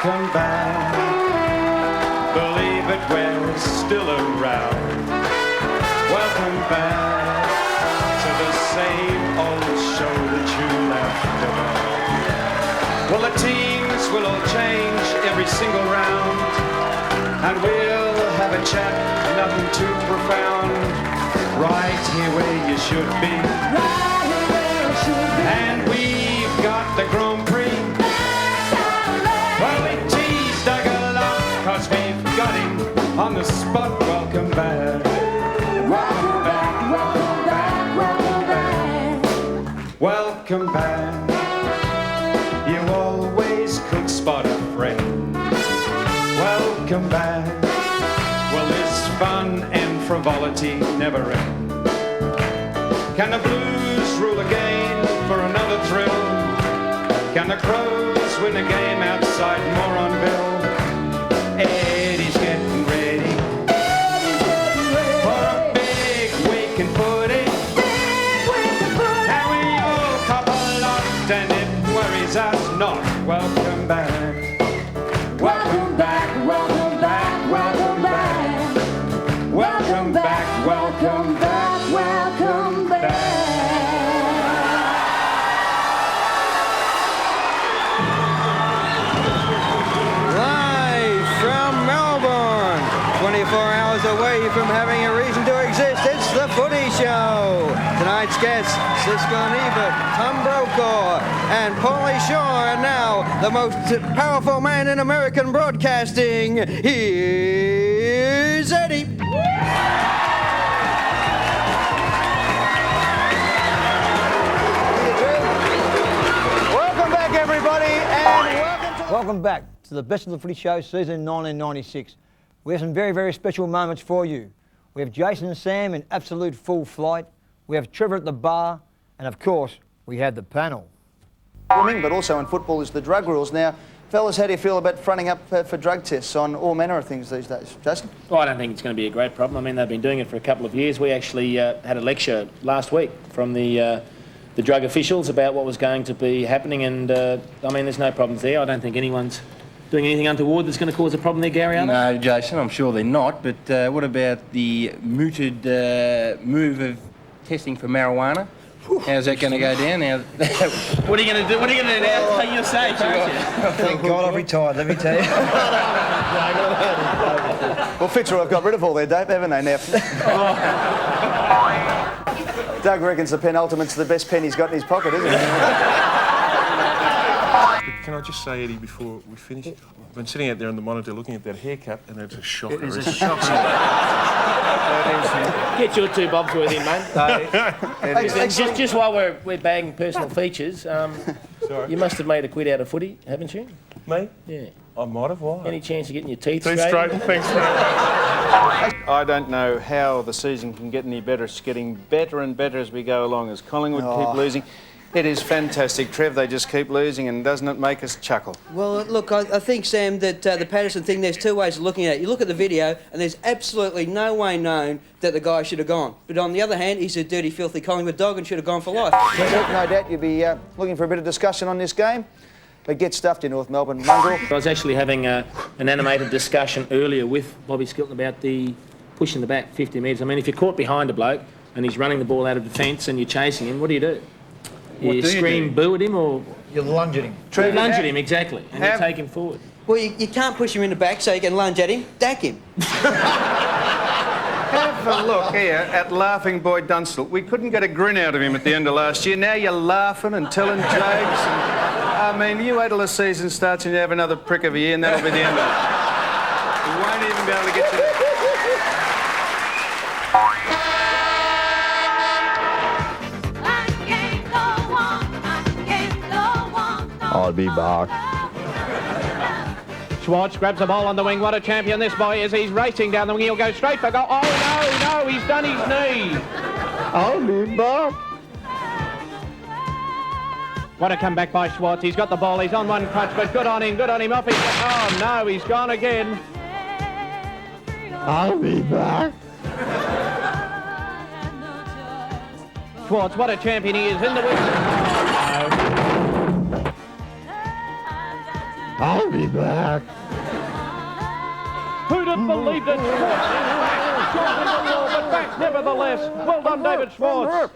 welcome back. Believe it, we're still around. Welcome back to the same old show that you left about. Well, the teams will all change every single round, and we'll have a chat, nothing too profound. Right here where you should be. Right here where you should be. And we've got the Grand Prix. Well, we teased Doug a lot, 'cause we've got him on the spot. Welcome back. Welcome back, welcome back, welcome back. Welcome back. You always could spot a friend. Welcome back. Well, this fun and frivolity never end. Can the Blues rule again for another thrill? Can the Crows win a game outside Moronville? Eddie's getting ready for a big week in footy. And we all cop a lot and it worries us not. Welcome back. Welcome back, welcome back, welcome back. Welcome back, welcome back, welcome back. Live from Melbourne, 24 hours away from having a reason to exist, it's the Footy Show. Tonight's guests, Siskel and Ebert, Tom Brokaw and Paulie Shaw, and now the most powerful man in American broadcasting, here's Eddie. Welcome back, everybody, and welcome back to the Best of the Footy Show, season 1996. We have some very, very special moments for you. We have Jason and Sam in absolute full flight. We have Trevor at the bar, and of course, we had the panel. But also in football is the drug rules. Now, fellas, how do you feel about fronting up for drug tests on all manner of things these days? Jason? Well, I don't think it's going to be a great problem. I mean, they've been doing it for a couple of years. We actually had a lecture last week from the drug officials about what was going to be happening, and I mean, there's no problems there. I don't think anyone's doing anything untoward that's going to cause a problem there, Gary? No, Jason, I'm sure they're not. But what about the mooted move of testing for marijuana? How's that going to go down now? What are you going to do? What are you going to do now? Take your say, Thank God I've retired, let me tell you. Well, Fitzroy have got rid of all their dope, haven't they, now? Doug reckons the penultimate's the best pen he's got in his pocket, isn't it? Can I just say, Eddie, before we finish, I've been sitting out there on the monitor looking at that haircut, and it's a shocker. It is a shocker. Get your two bobs worth in, mate. Just while we're bagging personal features, Sorry. you must have made a quid out of footy, haven't you? Me? Yeah. I might have. Why? Any chance of getting your teeth Thanks straightened? very much. I don't know how the season can get any better. It's getting better and better as we go along, as Collingwood keep losing. It is fantastic, Trev. They just keep losing, and doesn't it make us chuckle? Well, look, I think, Sam, that the Patterson thing, there's two ways of looking at it. You look at the video, and there's absolutely no way known that the guy should have gone. But on the other hand, he's a dirty, filthy Collingwood dog and should have gone for life. No doubt you'll be looking for a bit of discussion on this game. But get stuffed in North Melbourne, Mongrel. I was actually having an animated discussion earlier with Bobby Skilton about the pushing the back 50 metres. I mean, if you're caught behind a bloke and he's running the ball out of defence and you're chasing him, what do you do? You scream boo at him, or You lunge at him. you lunge at him, exactly, and you take him forward. Well, you can't push him in the back so you can lunge at him. Dack him. Have a look here at Laughing Boy Dunstall. We couldn't get a grin out of him at the end of last year. Now you're laughing and telling jokes. I mean, you wait till the season starts and you have another prick of a year and that'll be the end of it. We won't even be able to get you there. I'll be back. Schwartz grabs the ball on the wing. What a champion this boy is. He's racing down the wing. He'll go straight for goal. Oh, no, he's done his knee. I'll be back. What a comeback by Schwartz. He's got the ball. He's on one crutch, but good on him. Off he goes. Oh, no, he's gone again. I'll be back. Schwartz, what a champion he is in the wing. I'll be back. Who'd have believed it? Schwartz is back. Short in the wall, but back nevertheless. Well done, David Schwartz.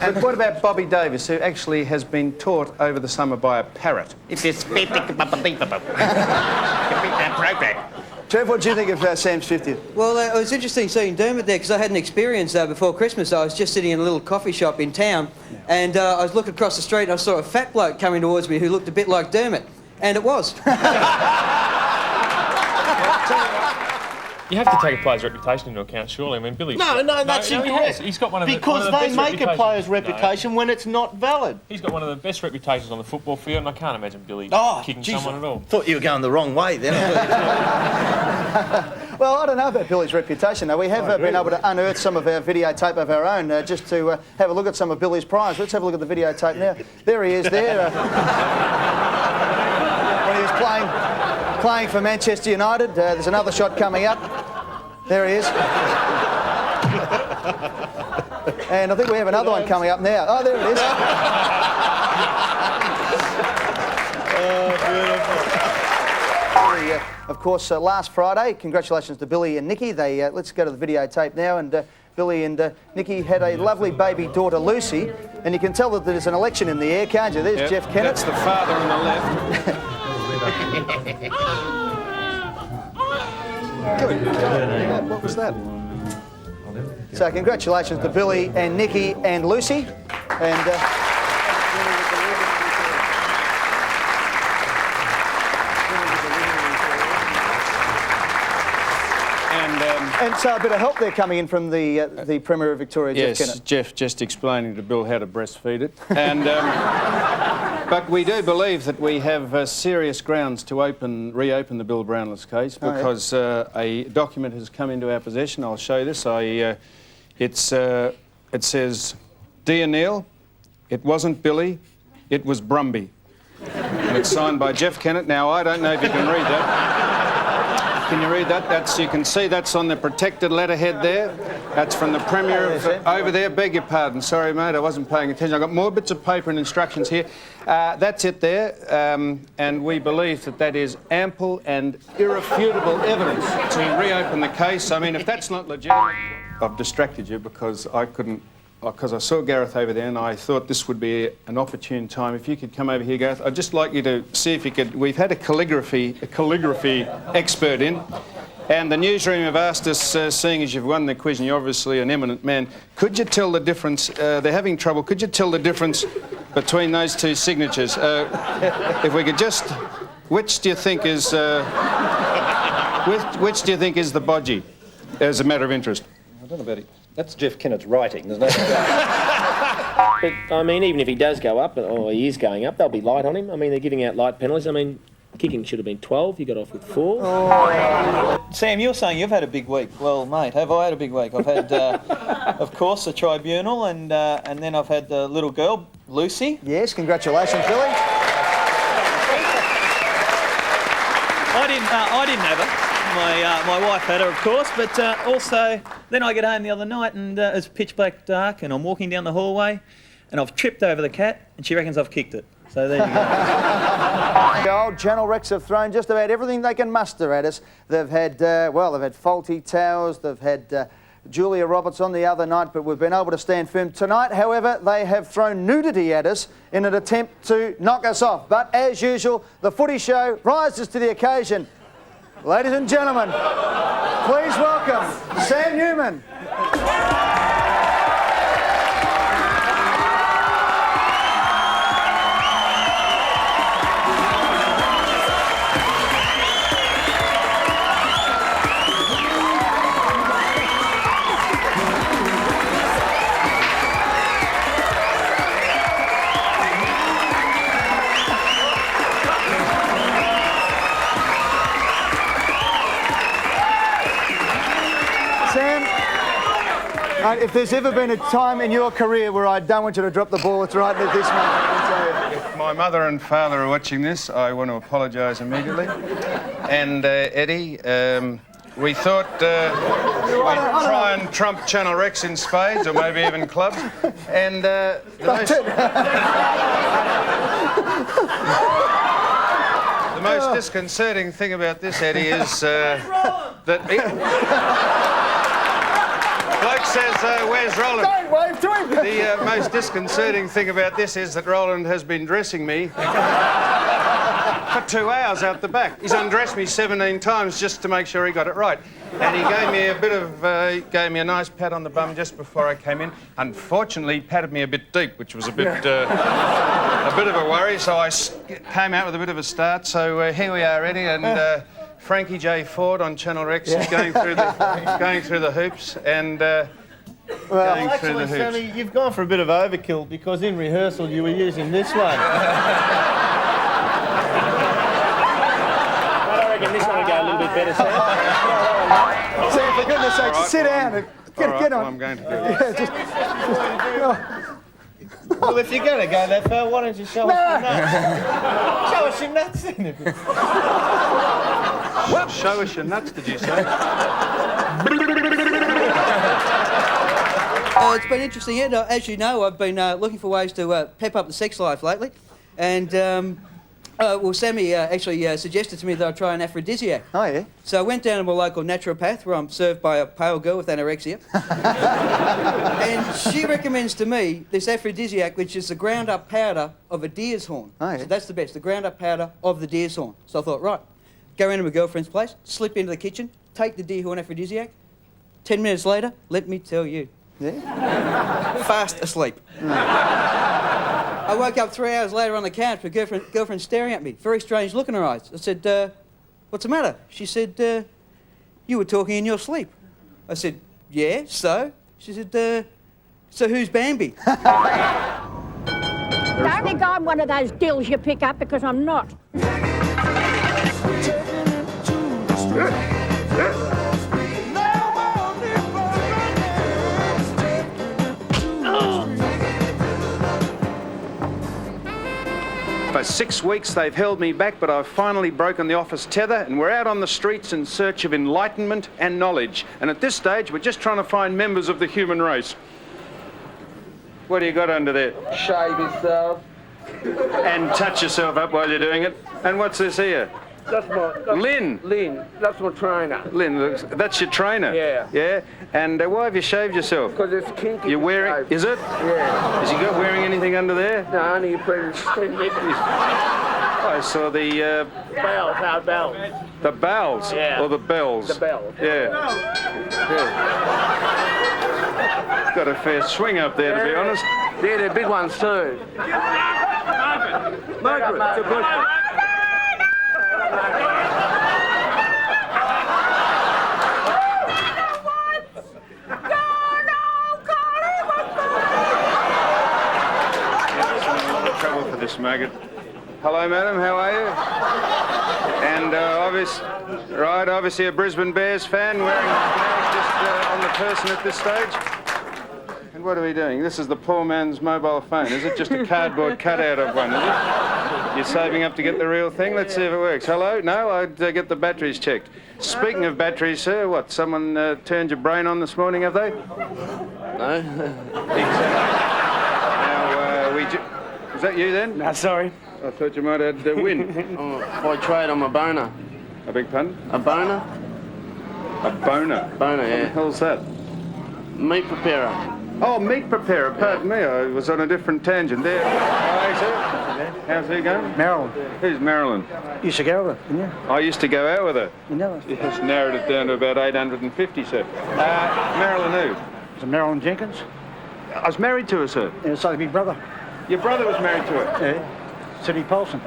And what about Bobby Davis, who actually has been taught over the summer by a parrot? Trev, what do you think of Sam's 50th? Well, it was interesting seeing Dermot there because I had an experience before Christmas. I was just sitting in a little coffee shop in town and I was looking across the street and I saw a fat bloke coming towards me who looked a bit like Dermot. And it was. You have to take a player's reputation into account, surely. I mean, Billy's... No, that's incorrect. He's got one of the because one of the they best make a player's reputation when it's not valid. He's got one of the best reputations on the football field, and I can't imagine Billy kicking someone at all. Thought you were going the wrong way then. Well, I don't know about Billy's reputation. Now, we have been able to unearth some of our videotape of our own just to have a look at some of Billy's prize. Let's have a look at the videotape now. There he is there. When he was playing for Manchester United. There's another shot coming up. There he is. And I think we have another one coming up now. Oh, there it is. Oh, beautiful. Of course, last Friday, congratulations to Billy and Nikki. Let's go to the videotape now. And Billy and Nikki had a lovely baby daughter, Lucy. And you can tell that there's an election in the air, can't you? There's Jeff Kennett. That's the father on the left. Good. What was that? So congratulations to Billy and Nikki and Lucy. And so a bit of help there coming in from the Premier of Victoria, Jeff Kennett. Yes, Jeff just explaining to Bill how to breastfeed it. And but we do believe that we have serious grounds to reopen the Bill Brownless case because a document has come into our possession. I'll show you this. It says, "Dear Neil, it wasn't Billy, it was Brumby." And it's signed by Jeff Kennett. Now, I don't know if you can read that. Can you read that? You can see that's on the protected letterhead there. That's from the Premier of... over there, beg your pardon. Sorry, mate, I wasn't paying attention. I've got more bits of paper and instructions here. That's it there. And we believe that that is ample and irrefutable evidence to reopen the case. I mean, if that's not legitimate... I've distracted you because I couldn't... Because I saw Gareth over there and I thought this would be an opportune time. If you could come over here, Gareth, I'd just like you to see if you could... We've had a calligraphy expert in, and the newsroom have asked us, seeing as you've won the quiz and you're obviously an eminent man, could you tell the difference... they're having trouble. Could you tell the difference between those two signatures? If we could just... Which do you think is... which do you think is the bodgy, as a matter of interest? I don't know about it. That's Jeff Kennett's writing, there's no... But, I mean, even if he does go up, or he is going up, they'll be light on him. I mean, they're giving out light penalties. I mean, kicking should have been 12, you got off with 4. Oh. Sam, you're saying you've had a big week. Well, mate, have I had a big week? I've had, of course, the tribunal, and then I've had the little girl, Lucy. Yes, congratulations, Billy. I didn't have it. My wife had her, of course, but also then I get home the other night and it's pitch black dark and I'm walking down the hallway and I've tripped over the cat and she reckons I've kicked it. So there you go. The old Channel Rex have thrown just about everything they can muster at us. They've had, they've had faulty towers, they've had Julia Roberts on the other night, but we've been able to stand firm. Tonight, however, they have thrown nudity at us in an attempt to knock us off. But as usual, the Footy Show rises to the occasion. Ladies and gentlemen, please welcome Sam Newman. If there's ever been a time in your career where I don't want you to drop the ball, it's right at this moment, I can tell you. If my mother and father are watching this, I want to apologise immediately. And Eddie, we thought we'd try and trump Channel Rex in spades, or maybe even clubs. And The most disconcerting thing about this, Eddie, is that... Bloke says, where's Roland? Don't wave to him! The most disconcerting thing about this is that Roland has been dressing me for 2 hours out the back. He's undressed me 17 times just to make sure he got it right. And he gave me gave me a nice pat on the bum just before I came in. Unfortunately, he patted me a bit deep, which was a bit of a worry, so I came out with a bit of a start. So here we are, Eddie, and Frankie J. Ford on Channel Rex is going through the hoops and going through the hoops. Sammy, you've gone for a bit of overkill because in rehearsal you were using this one. I reckon this one will go a little bit better, Sam. Sam, for goodness sakes, Right, sit down and get on. Well, I'm going to do it. Yeah, just Well, if you're going to go that far, why don't you show us your nuts? Show us your nuts then. Show us your nuts, did you say? It's been interesting. Yeah, as you know, I've been looking for ways to pep up the sex life lately. And, well, Sammy actually suggested to me that I try an aphrodisiac. Oh, yeah? So I went down to my local naturopath where I'm served by a pale girl with anorexia. And she recommends to me this aphrodisiac, which is the ground-up powder of a deer's horn. Oh, yeah? So that's the best, the ground-up powder of the deer's horn. So I thought, right, go round to my girlfriend's place, slip into the kitchen, take the deer horn aphrodisiac. 10 minutes later, let me tell you. Yeah? Fast asleep. I woke up 3 hours later on the couch, my girlfriend staring at me, very strange look in her eyes. I said, what's the matter? She said, you were talking in your sleep. I said, yeah, so? She said, so who's Bambi? Don't think I'm one of those dills you pick up, because I'm not. For 6 weeks they've held me back, but I've finally broken the office tether and we're out on the streets in search of enlightenment and knowledge. And at this stage, we're just trying to find members of the human race. What do you got under there? Shave yourself. And touch yourself up while you're doing it. And what's this here? That's Lynn. Lynn. That's my trainer. Lynn, that's your trainer? Yeah. Yeah? And why have you shaved yourself? Because it's kinky. You're wearing... shave. Is it? Yeah. Is you got wearing anything under there? No, only you put it in I saw the... bells, our bells. The bells? Yeah. Or the bells? The bells. Yeah. Got a fair swing up there, to be honest. Yeah, they're big ones too. Margaret, it's a bush. Trouble for this maggot. Hello, madam. How are you? And obviously a Brisbane Bears fan wearing just on the person at this stage. And what are we doing? This is the poor man's mobile phone. Is it just a cardboard cutout of one? Is it? You're saving up to get the real thing? Let's see if it works. Hello? No, I'd get the batteries checked. Speaking of batteries, sir, what? Someone turned your brain on this morning, have they? No. Is that you then? No, sorry. I thought you might have had win. By trade, I'm a boner. A big pun? A boner? A boner? Boner, What yeah. the hell's that? Meat preparer. Oh, meat preparer. Pardon me, I was on a different tangent there. Hi, sir. How's he going? Marilyn. Who's Marilyn? You used to go with her, didn't you? I used to go out with her. You know her? Yes, narrowed it down to about 850, sir. Marilyn who? Is it Marilyn Jenkins? I was married to her, sir. Yeah, so my brother. Your brother was married to her? Yeah. Sidney Paulson.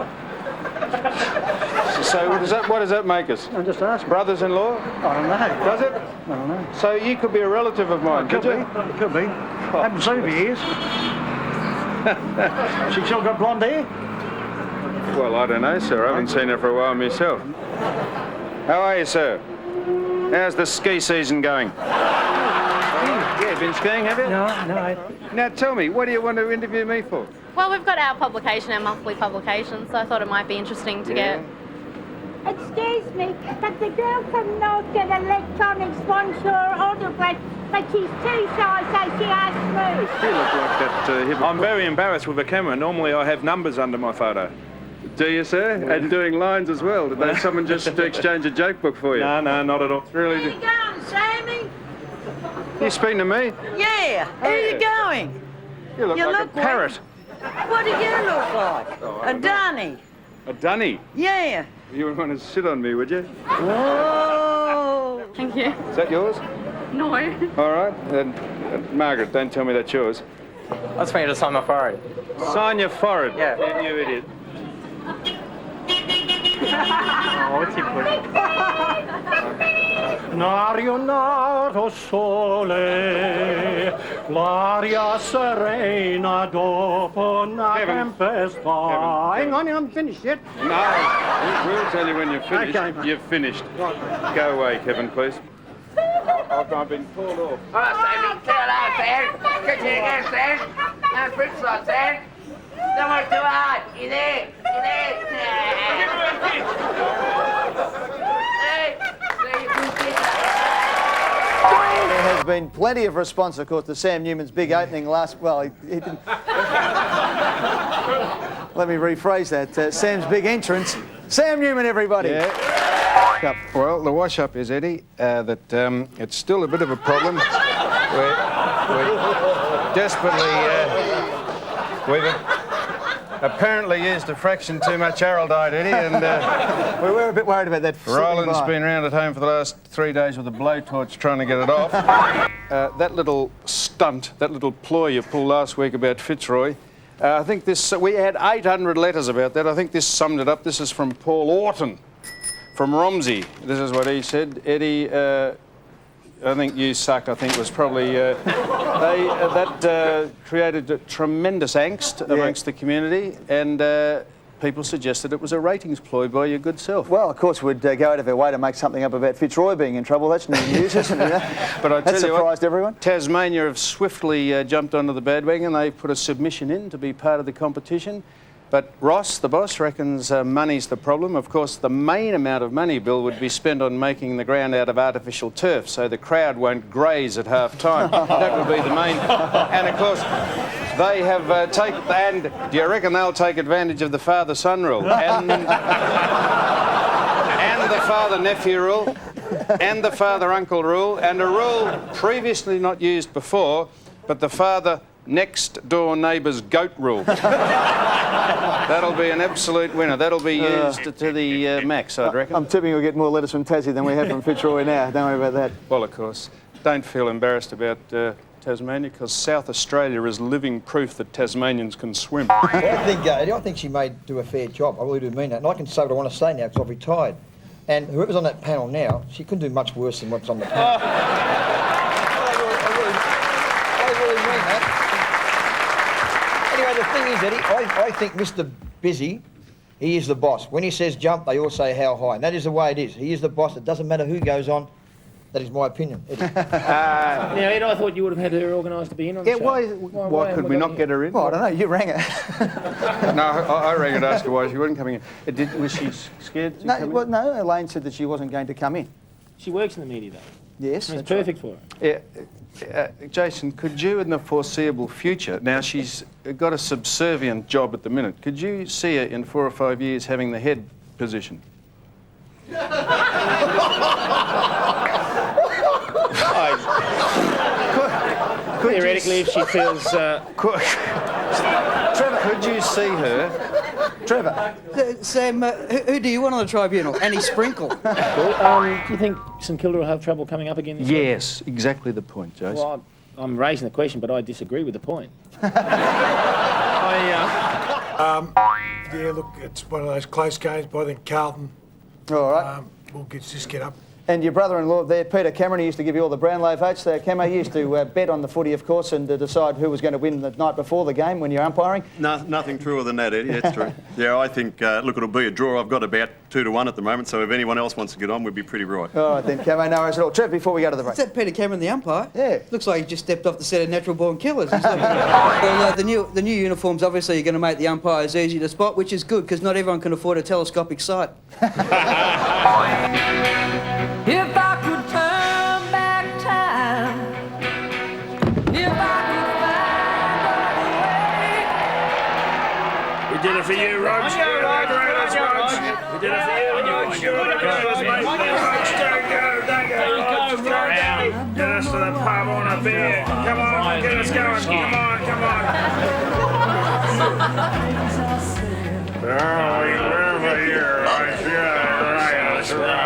So what does that make us? I'm just asking. Brothers-in-law? I don't know. Does it? I don't know. So you could be a relative of mine, Could could be. you? Could be. I haven't seen her for years. She still got blonde hair? Well, I don't know, sir. I haven't seen her for a while myself. How are you, sir? How's the ski season going? Yeah, been skiing, have you? No. Now tell me, what do you want to interview me for? Well, we've got our publication, our monthly publication, so I thought it might be interesting to get... Excuse me, but the girl from North get electronics sponsor autograph, but like his teeth, so I say she ain't smooth. You look like that. I'm very embarrassed with a camera. Normally I have numbers under my photo. Do you, sir? Yeah. And doing lines as well. Did they someone just exchange a joke book for you? No, not at all. It's really. Where you going, Sammy? You speaking to me? Yeah. Where you going? You look like a parrot. What do you look like? A dunny. A dunny? Yeah. You would want to sit on me, would you? Whoa. Thank you. Is that yours? No. All right. Then, Margaret, don't tell me that's yours. That's for you to sign my forehead. Sign your forehead? Yeah. You idiot. Oh, what's he putting? Narionato sole, l'aria serena dopo una tempesta. Hang on, you haven't finished yet. No, we'll tell you when you're finished. Okay. You've finished. Go away, Kevin, please. I've been called off. All right, Sammy, clear it out, Sam. Get you again, Sam. No fruit slot, Sam. Don't work too hard. You there? You there? There has been plenty of response, of course, to Sam Newman's big opening last... Well, he didn't... Let me rephrase that. Sam's big entrance. Sam Newman, everybody. Yeah. Well, the wash-up is, Eddie, that it's still a bit of a problem. We're desperately... we've apparently used a fraction too much Araldite, Eddie, and... we were a bit worried about that. Roland's been around at home for the last 3 days with a blowtorch trying to get it off. That little stunt, that little ploy you pulled last week about Fitzroy, I think this... we had 800 letters about that. I think this summed it up. This is from Paul Orton, from Romsey. This is what he said. Eddie, I think you suck, I think was probably... that created tremendous angst amongst the community, and people suggested it was a ratings ploy by your good self. Well, of course, we'd go out of our way to make something up about Fitzroy being in trouble. That's new news, isn't it? But I tell that surprised everyone. Tasmania have swiftly jumped onto the bandwagon. They've put a submission in to be part of the competition. But Ross, the boss, reckons money's the problem. Of course, the main amount of money, Bill, would be spent on making the ground out of artificial turf, so the crowd won't graze at half-time. That would be the main... And, of course, they have taken... And do you reckon they'll take advantage of the father-son rule? And the father-nephew rule? And the father-uncle rule? And a rule previously not used before, but the father-next-door neighbour's goat rule. That'll be an absolute winner. That'll be used to the max, I'd reckon. I'm tipping we'll get more letters from Tassie than we have from Fitzroy now. Don't worry about that. Well, of course. Don't feel embarrassed about Tasmania, because South Australia is living proof that Tasmanians can swim. I think she may do a fair job. I really do mean that. And I can say what I want to say now because I've retired. And whoever's on that panel now, she couldn't do much worse than what's on the panel. I really mean that. Anyway, the thing is, Eddie, I think Mr. Busy, he is the boss. When he says jump, they all say how high. And that is the way it is. He is the boss. It doesn't matter who goes on. That is my opinion. Now, Ed, I thought you would have had her organised to be in on the show. Why could we not get her in? Well, I don't know. You rang her. No, I rang her to ask her why she wasn't coming in. Was she scared to come in? No, Elaine said that she wasn't going to come in. She works in the media, though. Yes. It's perfect for her. Yeah. Jason, could you, in the foreseeable future, now she's got a subservient job at the minute, could you see her in 4 or 5 years having the head position? Theoretically, if she feels... Trevor, could you see her? Trevor. Sam, who do you want on the tribunal? Annie Sprinkle. Do you think St Kilda will have trouble coming up again this week? Yes, exactly the point, Jason. Well, I'm raising the question, but I disagree with the point. Yeah, look, it's one of those close games, but I think Carlton All right. will just get up. And your brother-in-law there, Peter Cameron, he used to give you all the Brownlow votes. Camo, he used to bet on the footy, of course, and decide who was going to win the night before the game when you're umpiring. No, nothing truer than that, Eddie. That's true. Yeah, I think, look, it'll be a draw. I've got about 2-1 at the moment, so if anyone else wants to get on, we'd be pretty right. All right then, Camo, no worries at all. Trev, before we go to the break. Is that Peter Cameron, the umpire? Yeah. Looks like he just stepped off the set of Natural Born Killers. Well, the new uniforms obviously are going to make the umpires easy to spot, which is good because not everyone can afford a telescopic sight. If I could turn back time did it for you, Rog. We did it for you. Get us to the pub on a beer. Come on, get us going. Come on. Wherever you're right, that's right.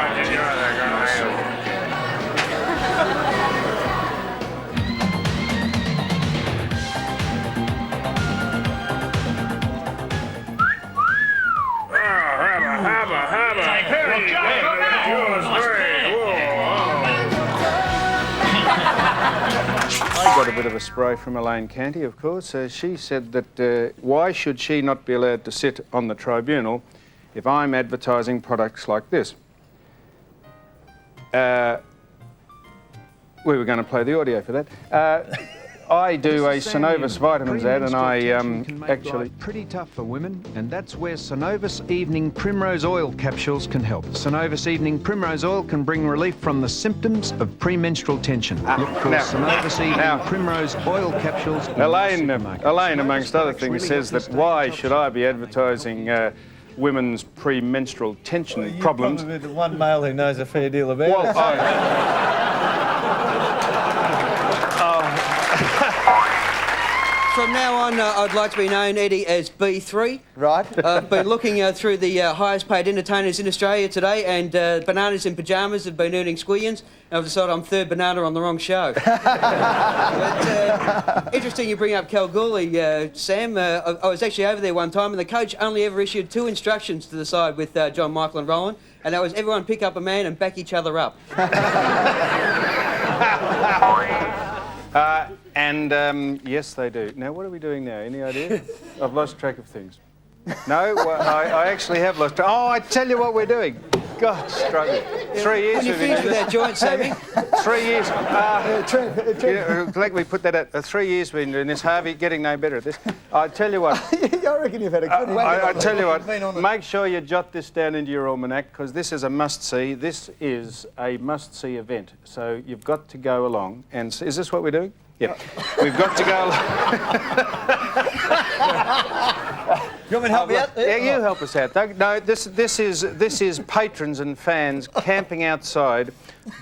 I got a bit of a spray from Elaine Canty, of course. She said that why should she not be allowed to sit on the tribunal if I'm advertising products like this? We were going to play the audio for that. I do a Synovus vitamins ad, and I actually... pretty tough for women, and that's where Synovus Evening Primrose Oil capsules can help. Synovus Evening Primrose Oil can bring relief from the symptoms of premenstrual tension. Look for Synovus Evening Primrose Oil capsules. Elaine, amongst other things, says that why should I be advertising women's premenstrual tension problems? Probably the one male who knows a fair deal about it. From now on, I'd like to be known, Eddie, as B3. Right. I've been looking through the highest paid entertainers in Australia today, and bananas in pyjamas have been earning squillions, and I've decided I'm third banana on the wrong show. But, interesting you bring up Kalgoorlie, Sam. I was actually over there one time, and the coach only ever issued 2 instructions to the side with John, Michael and Roland, and that was everyone pick up a man and back each other up. Yes, they do. Now, what are we doing now? Any idea? I've lost track of things. No, well, I actually have lost track. Oh, I tell you what we're doing. God, struggle. 3 years. When you finish with that joint, Sammy? 3 years. Let me put that at 3 years we've been doing this. Harvey, getting no better at this. I tell you what. I reckon you've had a good I tell you what. Make sure you jot this down into your almanac, because this is a must-see. This is a must-see event. So you've got to go along. And is this what we're doing? Yeah. We've got to go along. You want me to help you out there? Yeah, you help us out, Doug. No, this is patrons and fans camping outside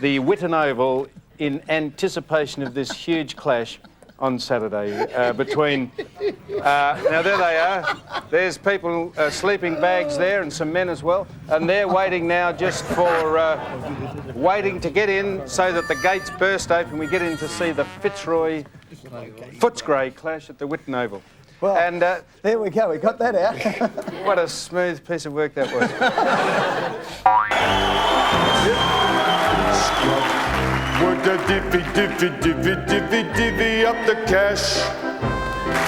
the Whitten Oval in anticipation of this huge clash on Saturday between... now, there they are. There's people, sleeping bags there, and some men as well. And they're waiting now just for... waiting to get in so that the gates burst open. We get in to see the Footscray clash at the Whitten Oval. Well, and there we go. We got that out. What a smooth piece of work that was. Would the divvy up the cash?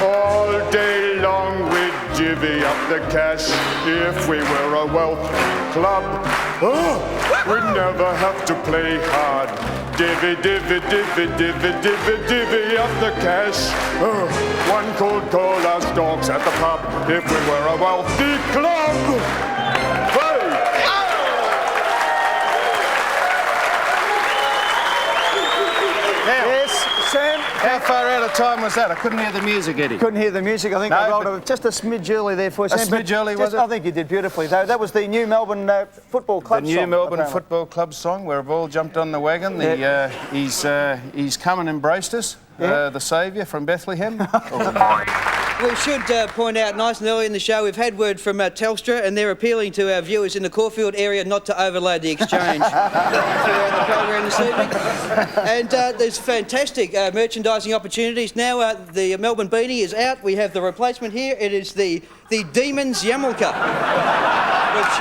All day long we'd divvy up the cash. If we were a wealth club, we'd never have to play hard. Divvy up the cash. One cold as dogs at the pub. If we were a wealthy club. Yes, Sam. How far out of time was that? I couldn't hear the music, Eddie. Couldn't hear the music. I think I rolled it just a smidge early there for you, Sam. A smidge early, was it? I think you did beautifully, though. That was the new Melbourne Football Club song. The new Melbourne apparently. Football Club song, where we've all jumped on the wagon. He's come and embraced us, the saviour from Bethlehem. We should point out nice and early in the show, we've had word from Telstra, and they're appealing to our viewers in the Caulfield area not to overload the exchange throughout the program this evening. And there's fantastic merchandising opportunities. Now the Melbourne beanie is out. We have the replacement here. It is the Demons Yamulka, which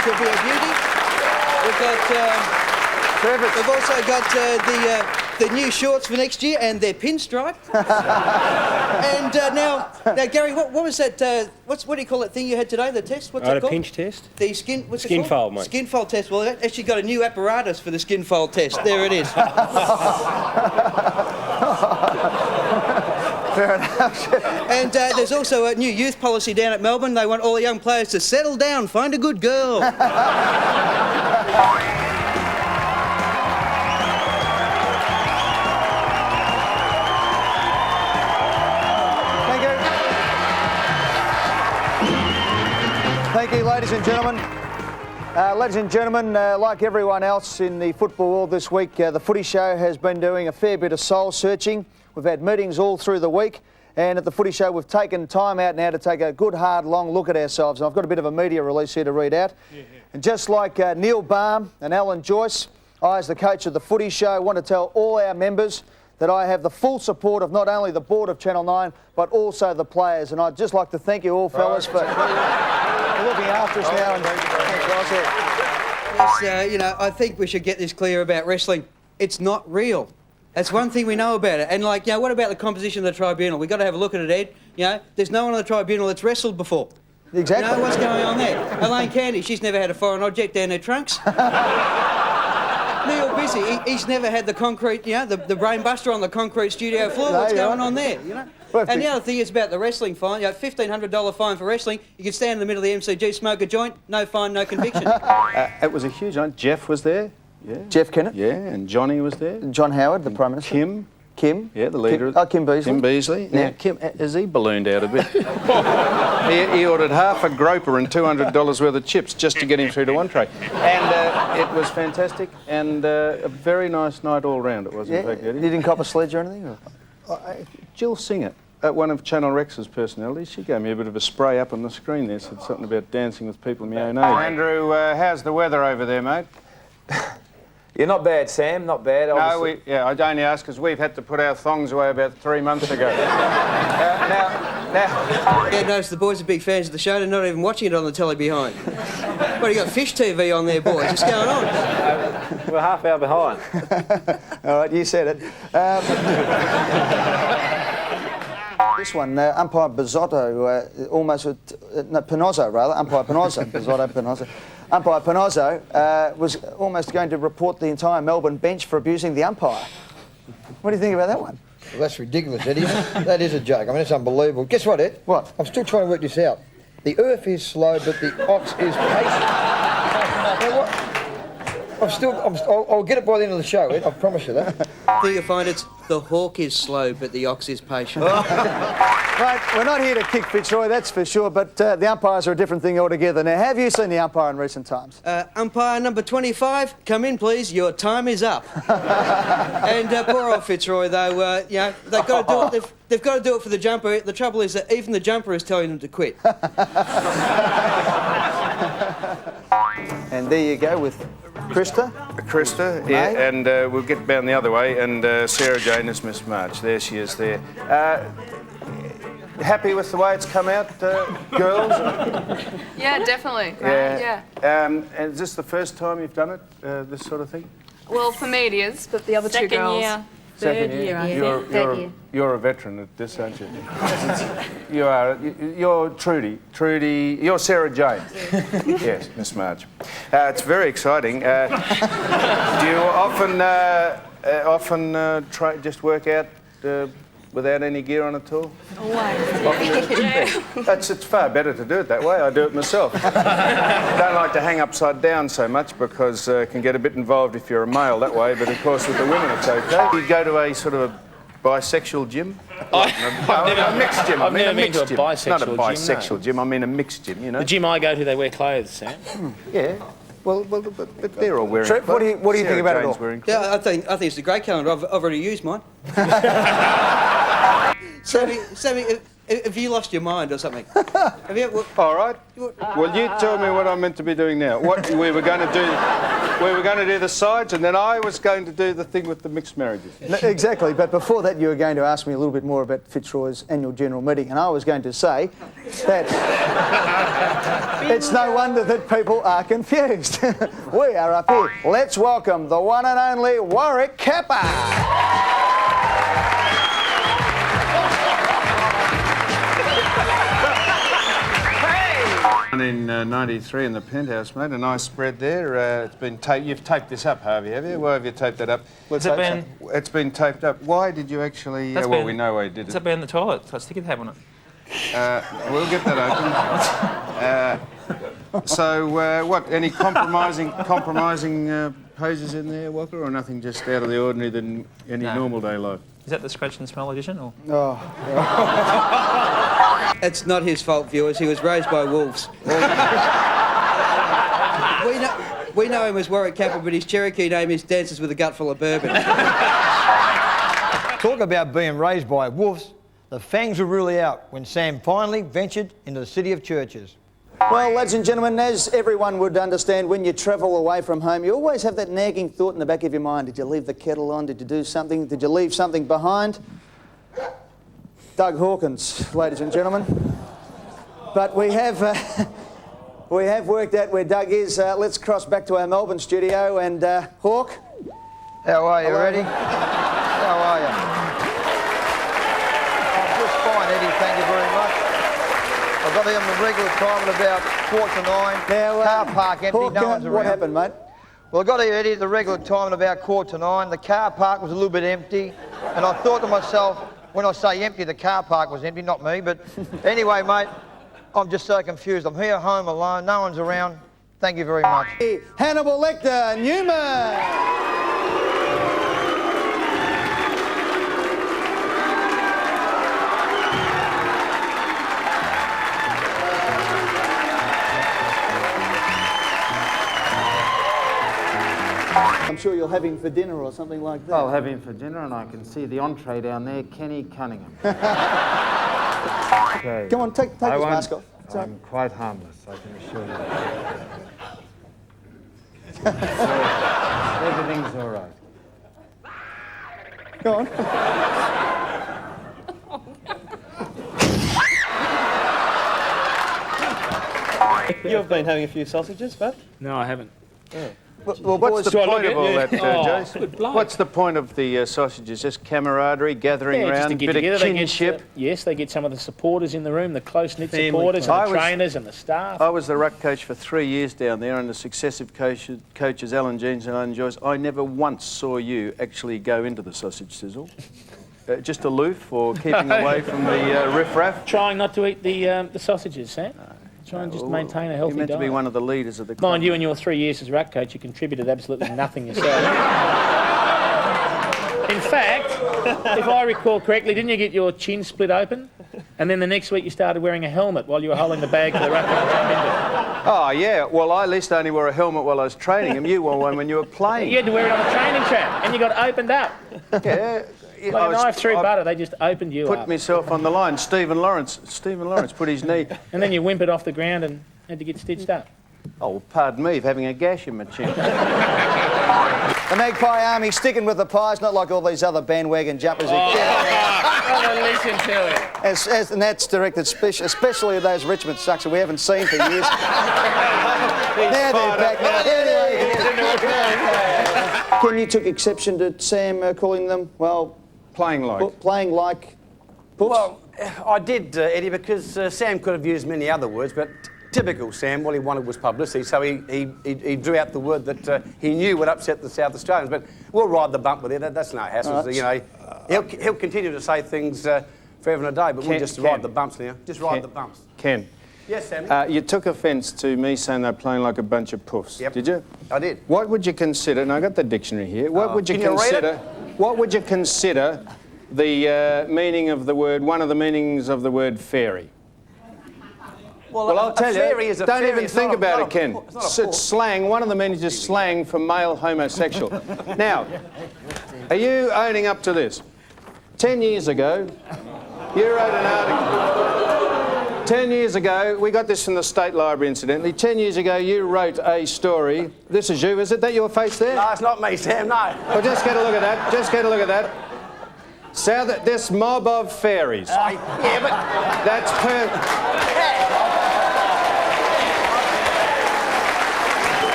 could be a beauty. We've also got the new shorts for next year, and they're pinstripe. And now, Gary, what was that? What do you call that thing you had today? The test? What's it called? A pinch test. The skin. What's skin it called? fold, mate. Skin fold test. Well, they've actually got a new apparatus for the skin fold test. There it is. Fair enough. And there's also a new youth policy down at Melbourne. They want all the young players to settle down, find a good girl. ladies and gentlemen. Like everyone else in the football world this week, the Footy Show has been doing a fair bit of soul searching. We've had meetings all through the week, and at the Footy Show we've taken time out now to take a good, hard, long look at ourselves. And I've got a bit of a media release here to read out. And just like Neil Baum and Alan Joyce, I, as the coach of the Footy Show, want to tell all our members that I have the full support of not only the board of Channel 9, but also the players. And I'd just like to thank you all, fellas, for looking after us now. And thanks, guys. Yes, you know, I think we should get this clear about wrestling. It's not real. That's one thing we know about it. And, like, you know, what about the composition of the tribunal? We've got to have a look at it, Ed. You know, there's no one on the tribunal that's wrestled before. Exactly. You know, what's going on there? Elaine Candy, she's never had a foreign object down her trunks. Neil Busy, he's never had the concrete, you know, the brain buster on the concrete studio floor. What's going on there, you know? And the other thing is about the wrestling fine. You know, $1,500 fine for wrestling. You can stand in the middle of the MCG, smoke a joint, no fine, no conviction. It was a huge night. Jeff was there. Yeah. Jeff Kennett. Yeah, and Johnny was there. John Howard, the Prime Minister. Kim. Yeah, the leader. Kim Beazley. Kim Beazley. Now, Kim, has he ballooned out a bit? he ordered half a groper and $200 worth of chips just to get him through to one tray. And it was fantastic and a very nice night all round, it was, in fact, Eddie. You didn't cop a sledge or anything? Or? Jill Singer, one of Channel Rex's personalities, she gave me a bit of a spray up on the screen there, said something about dancing with people in my own age. Andrew, how's the weather over there, mate? You're not bad, Sam, not bad. Obviously. No, I only ask because we've had to put our thongs away about 3 months ago. Yeah, notice the boys are big fans of the show. They're not even watching it on the telly behind. What, you got Fish TV on there, boys? What's going on? We're half hour behind. All right, you said it. This one, umpire Bizzotto, Pinozzo, rather. Umpire Pinozzo. Bizzotto, Pinozzo. Umpire Pinozzo was almost going to report the entire Melbourne bench for abusing the umpire. What do you think about that one? Well, that's ridiculous, Eddie. That is a joke. I mean, it's unbelievable. Guess what, Ed? What? I'm still trying to work this out. The earth is slow, but the ox is patient. Now, what? I'll get it by the end of the show, Ed. I promise you that. Do you find it's the hawk is slow, but the ox is patient? Right, we're not here to kick Fitzroy, that's for sure, but the umpires are a different thing altogether. Now, have you seen the umpire in recent times? Umpire number 25, come in, please. Your time is up. And poor old Fitzroy, though, you know, they've got to do it. They've got to do it for the jumper. The trouble is that even the jumper is telling them to quit. And there you go with Krista. Krista, yeah, and we'll get down the other way, and Sarah Jane is Miss March. There she is there. Happy with the way it's come out, girls? Yeah, definitely. Yeah. And is this the first time you've done it, this sort of thing? Well, for me it is, but the other two girls... Second year. You're a veteran at this, aren't you? You are. You're Trudy. You're Sarah Jane. Yes, Miss March. It's very exciting. Do you often just work out without any gear on at all? Always. It's far better to do it that way. I do it myself. Don't like to hang upside down so much because it can get a bit involved if you're a male that way, but of course with the women it's okay. You go to a sort of a bisexual gym? A mixed gym. I've never been to a bisexual gym. Not a bisexual gym, I mean a mixed gym, you know. The gym I go to, they wear clothes, Sam. Yeah. Well, but they're all wearing Trev, what do you think about it all? Yeah, I think it's a great calendar. I've already used mine. Sammy, have you lost your mind or something? Have you? All right. Well, you tell me what I'm meant to be doing now. What we were going to do? We were going to do the sides, and then I was going to do the thing with the mixed marriages. No, exactly. But before that, you were going to ask me a little bit more about Fitzroy's annual general meeting, and I was going to say that it's no wonder that people are confused. We are up here. Let's welcome the one and only Warwick Kappa. 1993 in the penthouse, mate. A nice spread there. It's been taped. You've taped this up, Harvey, have you? Why have you taped that up? It's been taped up. Why did you actually? We know why you did it. It's up in the toilet. It's got a sticky tab on it. We'll get that open. So, what? Any compromising poses in there, Walker, or nothing just out of the ordinary than any normal day life? Is that the scratch and smell edition, or? Oh. It's not his fault, viewers. He was raised by wolves. We know him as Warwick Capper, but his Cherokee name is Dances with a Gut Full of Bourbon. Talk about being raised by wolves. The fangs were really out when Sam finally ventured into the city of churches. Well, ladies and gentlemen, as everyone would understand, when you travel away from home, you always have that nagging thought in the back of your mind. Did you leave the kettle on? Did you do something? Did you leave something behind? Doug Hawkins, ladies and gentlemen. But we have worked out where Doug is. Let's cross back to our Melbourne studio. And Hawk. How are you? Hello. Ready? How are you? I'm just fine, Eddie. Thank you very much. I've got here on the regular time at about 8:45. Now, car park empty, Hawk, no one's around. what happened, mate? Well, I got here, Eddie, at the regular time at about 8:45. The car park was a little bit empty, and I thought to myself, when I say empty, the car park was empty, not me. But anyway, mate, I'm just so confused. I'm here home alone, no one's around. Thank you very much. Hannibal Lecter, Newman. I'm sure you'll have him for dinner or something like that. I'll have him for dinner, and I can see the entree down there, Kenny Cunningham. Okay. Come on, take his mask off. I'm quite harmless, I can assure you. Everything's all right. Go on. You've been having a few sausages, bud? No, I haven't. Yeah. Well, what's the point of all that, Jace? good bloke. What's the point of the sausages? Just camaraderie, gathering Yeah, just around, to get bit together. of They get, kinship. yes, they get some of the supporters in the room, the close-knit Family supporters, time. and the trainers and the staff. I was the ruck coach for 3 years down there, and the successive coaches, Alan Jeans and Alan Joyce, I never once saw you actually go into the sausage sizzle. Just aloof or keeping away from the riff-raff? Trying not to eat the sausages, Sam. Try and just maintain a healthy You're meant diet. to be one of the leaders of the club. Mind you, in your 3 years as ruck coach, you contributed absolutely nothing yourself. In fact, if I recall correctly, didn't you get your chin split open? And then the next week you started wearing a helmet while you were holding the bag for the ruck coach to jump into. Oh, yeah. Well, I at least only wore a helmet while I was training him. You wore one when you were playing. You had to wear it on the training track, and you got opened up. Yeah. Like a knife through butter, they just opened you Put up. myself on the line. Stephen Lawrence put his knee. And then you whimpered off the ground and had to get stitched up. Oh, well, pardon me for having a gash in my chin. The Magpie Army sticking with the pies, not like all these other bandwagon jumpers. Listen to it. And that's directed especially at those Richmond sucks that we haven't seen for years. Now they're back. Ken, you took exception to Sam calling them, well... Playing like. Playing like... Puffs? Well, I did, Eddie, because Sam could have used many other words, but typical Sam, what he wanted was publicity, so he drew out the word that he knew would upset the South Australians. But we'll ride the bump with it, that's no hassle. Right. You know, he'll continue to say things forever and a day, but we'll just ride the bumps now. Just ride the bumps. Ken. Yes, Sammy? You took offence to me saying they're playing like a bunch of puffs. Yep. Did you? I did. What would you consider, and I got the dictionary here, what would you Can you read consider... it? What would you consider the meaning of the word, one of the meanings of the word fairy? Well, I'll tell you, fairy is a don't fairy. even It's think not a- about not it, Ken. a- it's not a It's slang. One of the meanings is slang for male homosexual. Now, are you owning up to this? 10 years ago, you wrote an article... 10 years ago, we got this from the State Library, incidentally. 10 years ago, you wrote a story. This is you. Is it that your face there? No, it's not me, Sam, no. Well, just get a look at that. Just get a look at that. This mob of fairies. Yeah, but... That's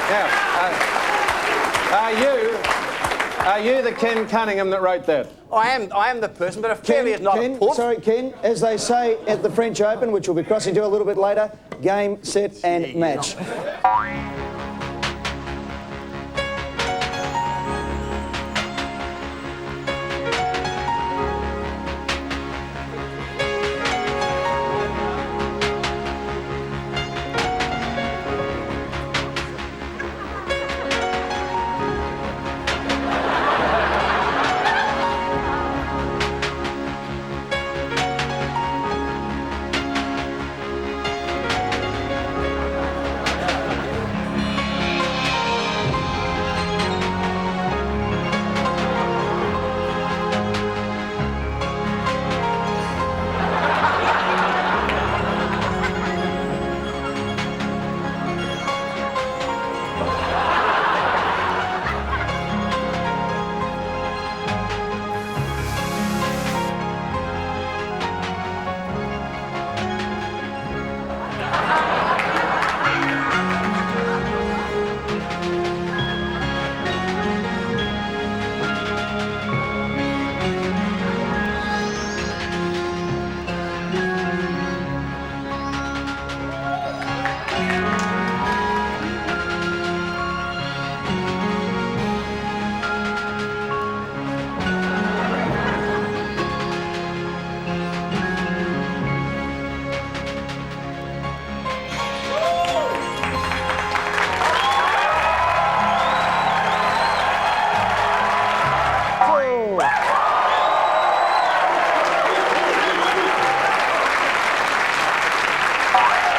Now, are you the Ken Cunningham that wrote that? I am the person, but a fairy is not Ken, a puff. sorry, Ken, as they say at the French Open, which we'll be crossing to a little bit later, game, set and match.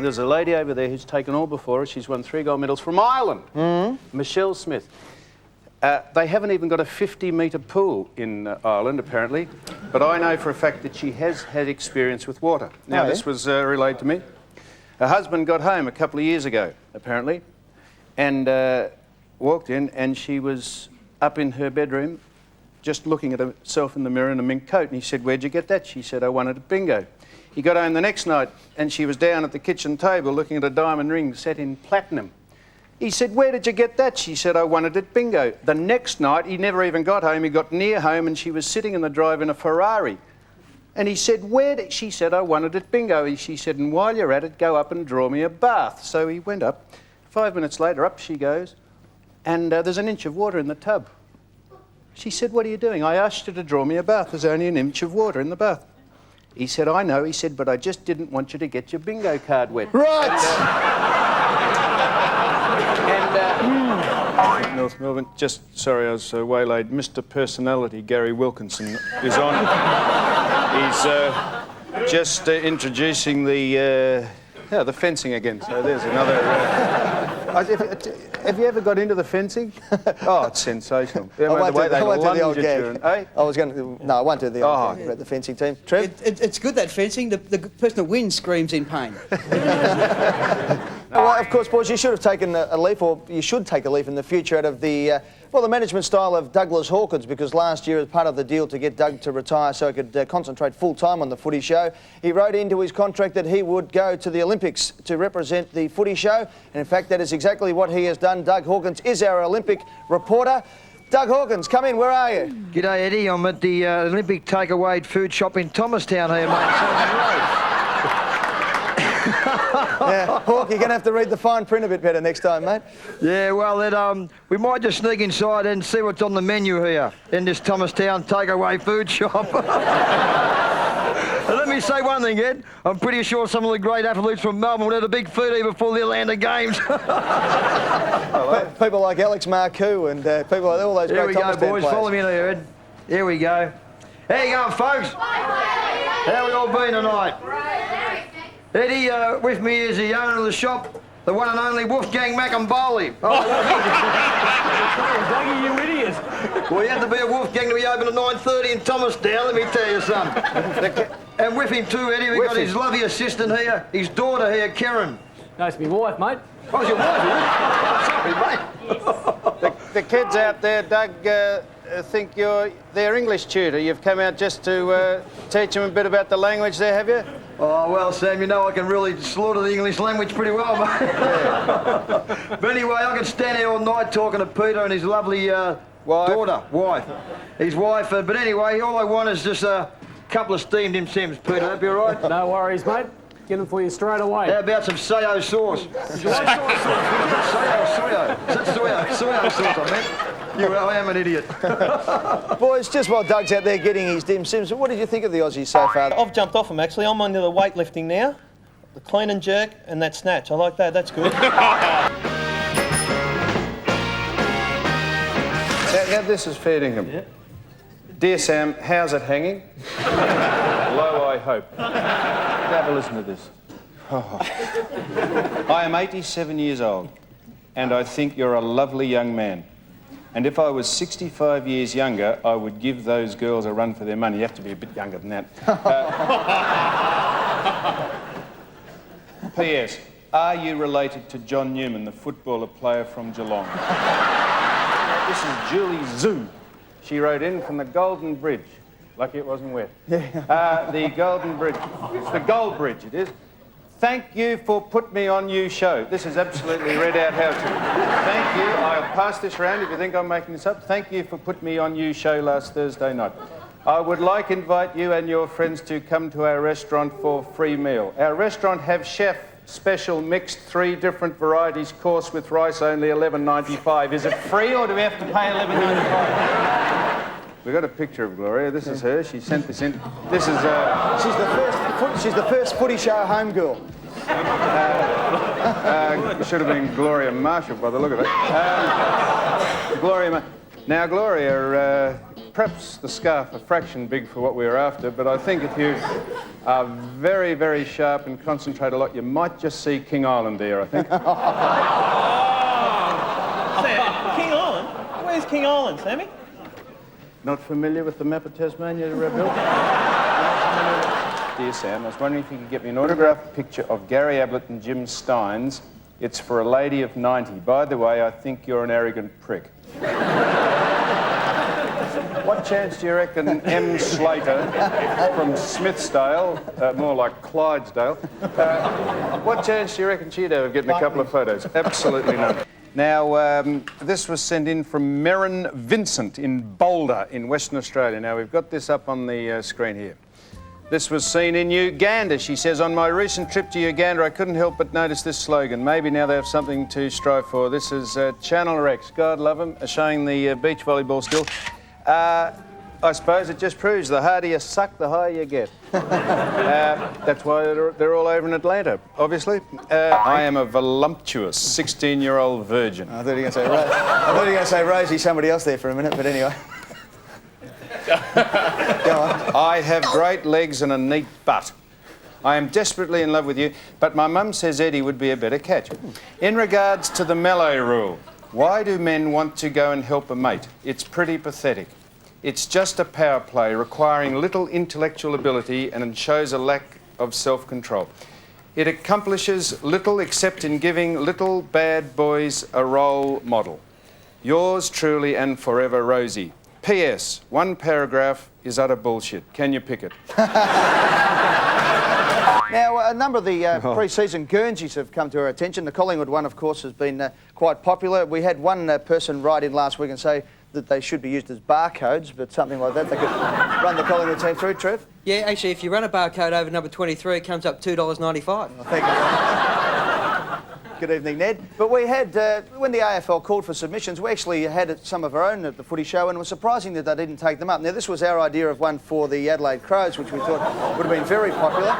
There's a lady over there who's taken all before her. She's won 3 gold medals from Ireland. Michelle Smith. They haven't even got a 50-metre pool in Ireland, apparently. But I know for a fact that she has had experience with water. Now, this was relayed to me. Her husband got home a couple of years ago, apparently, and walked in, and she was up in her bedroom just looking at herself in the mirror in a mink coat. And he said, "Where'd you get that?" She said, "I won it at bingo." He got home the next night, and she was down at the kitchen table looking at a diamond ring set in platinum. He said, "Where did you get that?" She said, "I won it at bingo." The next night, he never even got home. He got near home, and she was sitting in the drive in a Ferrari. And he said, "Where did..." She said, "I won it at bingo." She said, "And while you're at it, go up and draw me a bath." So he went up. 5 minutes later, up she goes, and there's an inch of water in the tub. She said, "What are you doing?" "I asked you to draw me a bath. There's only an inch of water in the bath." He said, "I know." He said, "But I just didn't want you to get your bingo card wet." North Melbourne, just sorry, I was waylaid. Mr. Personality, Gary Wilkinson, is on. He's just introducing the fencing again. So there's another. Have you ever got into the fencing? Oh, it's sensational. I won't do the old gag. I was going to. No, I won't do the old gag about the fencing team. Trev? It's good, that fencing. The person that wins screams in pain. Well, of course, boys, you should have taken a leaf, or you should take a leaf in the future out of the management style of Dougie Hawkins, because last year, as part of the deal to get Doug to retire so he could concentrate full-time on the Footy Show, he wrote into his contract that he would go to the Olympics to represent the Footy Show. And in fact, that is exactly what he has done. Doug Hawkins is our Olympic reporter. Doug Hawkins, come in, where are you? G'day, Eddie. I'm at the Olympic takeaway food shop in Thomastown here, mate. Yeah, Hawk, you're going to have to read the fine print a bit better next time, mate. Yeah, well, we might just sneak inside and see what's on the menu here in this Thomastown takeaway food shop. Let me say one thing, Ed. I'm pretty sure some of the great athletes from Melbourne would have a big foodie before the Atlanta Games. People like Alex Marcoux and people like all those Here great we Thomastown go, boys. players. Follow me in here, Ed. Here we go. How you going, folks? How we all been tonight? Eddie, with me is the owner of the shop, the one and only Wolfgang Macamboli. Dougie, you idiot. Well, you have to be a Wolfgang to be open at 9:30 in Thomastown, let me tell you something. And with him too, Eddie, we've got his lovely assistant here, his daughter here, Karen. Nice to be wife, mate. Oh, it's your wife, is it? Sorry, mate. The kids out there, Doug, think you're their English tutor. You've come out just to teach them a bit about the language there, have you? Oh, well, Sam, you know I can really slaughter the English language pretty well, mate. But anyway, I could stand here all night talking to Peter and his lovely wife. His wife. But anyway, all I want is just a couple of steamed Dim Sims, Peter. That'd be all right? No worries, mate. Get them for you straight away. How about some soyo sauce? You like soy sauce? Soyo. Is that soyo sauce, I meant? I am an idiot. Boys, just while Doug's out there getting his dim sims, what did you think of the Aussies so far? I've jumped off them, actually. I'm under the weightlifting now. The clean and jerk and that snatch. I like that. That's good. Now this is fair dinkum. Yeah. Dear Sam, how's it hanging? Low, I hope. Have a listen to this. Oh. I am 87 years old, and I think you're a lovely young man. And if I was 65 years younger, I would give those girls a run for their money. You have to be a bit younger than that. P.S. Are you related to John Newman, the footballer player from Geelong? This is Julie Zoo. She wrote in from the Golden Bridge. Lucky it wasn't wet. The Golden Bridge. It's the Gold Bridge, it is. Thank you for putting me on you show. This is absolutely read out how to. Thank you. I'll pass this round if you think I'm making this up. Thank you for putting me on you show last Thursday night. I would like to invite you and your friends to come to our restaurant for a free meal. Our restaurant have chef special mixed 3 different varieties course with rice only $11.95. Is it free or do we have to pay $11.95? We've got a picture of Gloria. This is her. She sent this in. This is she's the first Footy Show home girl. Should have been Gloria Marshall by the look of it. Gloria, Now, Gloria, perhaps the scarf a fraction big for what we were after, but I think if you are very, very sharp and concentrate a lot, you might just see King Island there, I think. King Island? Where's King Island, Sammy? Not familiar with the map of Tasmania, Bill? Dear Sam, I was wondering if you could get me an autographed picture of Gary Ablett and Jim Steins. It's for a lady of 90. By the way, I think you're an arrogant prick. What chance do you reckon M. Slater from Smithsdale, more like Clydesdale, what chance do you reckon she'd have of getting a couple of photos? Absolutely none. Now, this was sent in from Merrin Vincent in Boulder in Western Australia. Now, we've got this up on the screen here. This was seen in Uganda. She says, on my recent trip to Uganda, I couldn't help but notice this slogan. Maybe now they have something to strive for. This is Channel Rex, God love them, showing the beach volleyball skill. I suppose it just proves the harder you suck, the higher you get. That's why they're all over in Atlanta, obviously. I am a voluptuous 16-year-old virgin. I thought you were going to say Rosie, somebody else there for a minute, but anyway. Go on. I have great legs and a neat butt. I am desperately in love with you, but my mum says Eddie would be a better catch. In regards to the Mallow rule, why do men want to go and help a mate? It's pretty pathetic. It's just a power play requiring little intellectual ability and shows a lack of self-control. It accomplishes little except in giving little bad boys a role model. Yours truly and forever, Rosie. P.S. One paragraph is utter bullshit. Can you pick it? Now, a number of the pre-season Guernseys have come to our attention. The Collingwood one, of course, has been quite popular. We had one person write in last week and say that they should be used as barcodes, but something like that they could run the Collingwood team through. Trev? Yeah, actually, if you run a barcode over number 23, it comes up $2.95. Thank you. Good evening, Ned. But we had, when the AFL called for submissions, we actually had some of our own at the Footy Show, and it was surprising that they didn't take them up. Now, this was our idea of one for the Adelaide Crows, which we thought would have been very popular.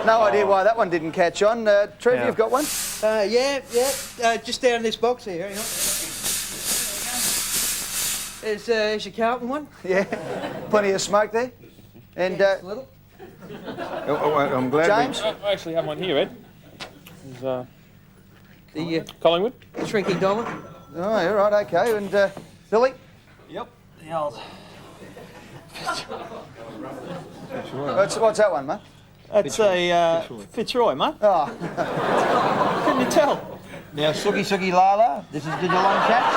No idea why that one didn't catch on. Trev, Yeah. you've got one? Yeah. Just down in this box here, hang on. There's your Carlton one. Yeah, plenty of smoke there. And just a little. I'm glad James? I actually have one here, Ed. The Collingwood? Shrinking dollar. Oh, you're right, okay. And Billy? Yep. The old. What's that one, mate? That's a Fitzroy, mate. Oh. Couldn't you tell? Now, Suki Lala, this is the Geelong Cats.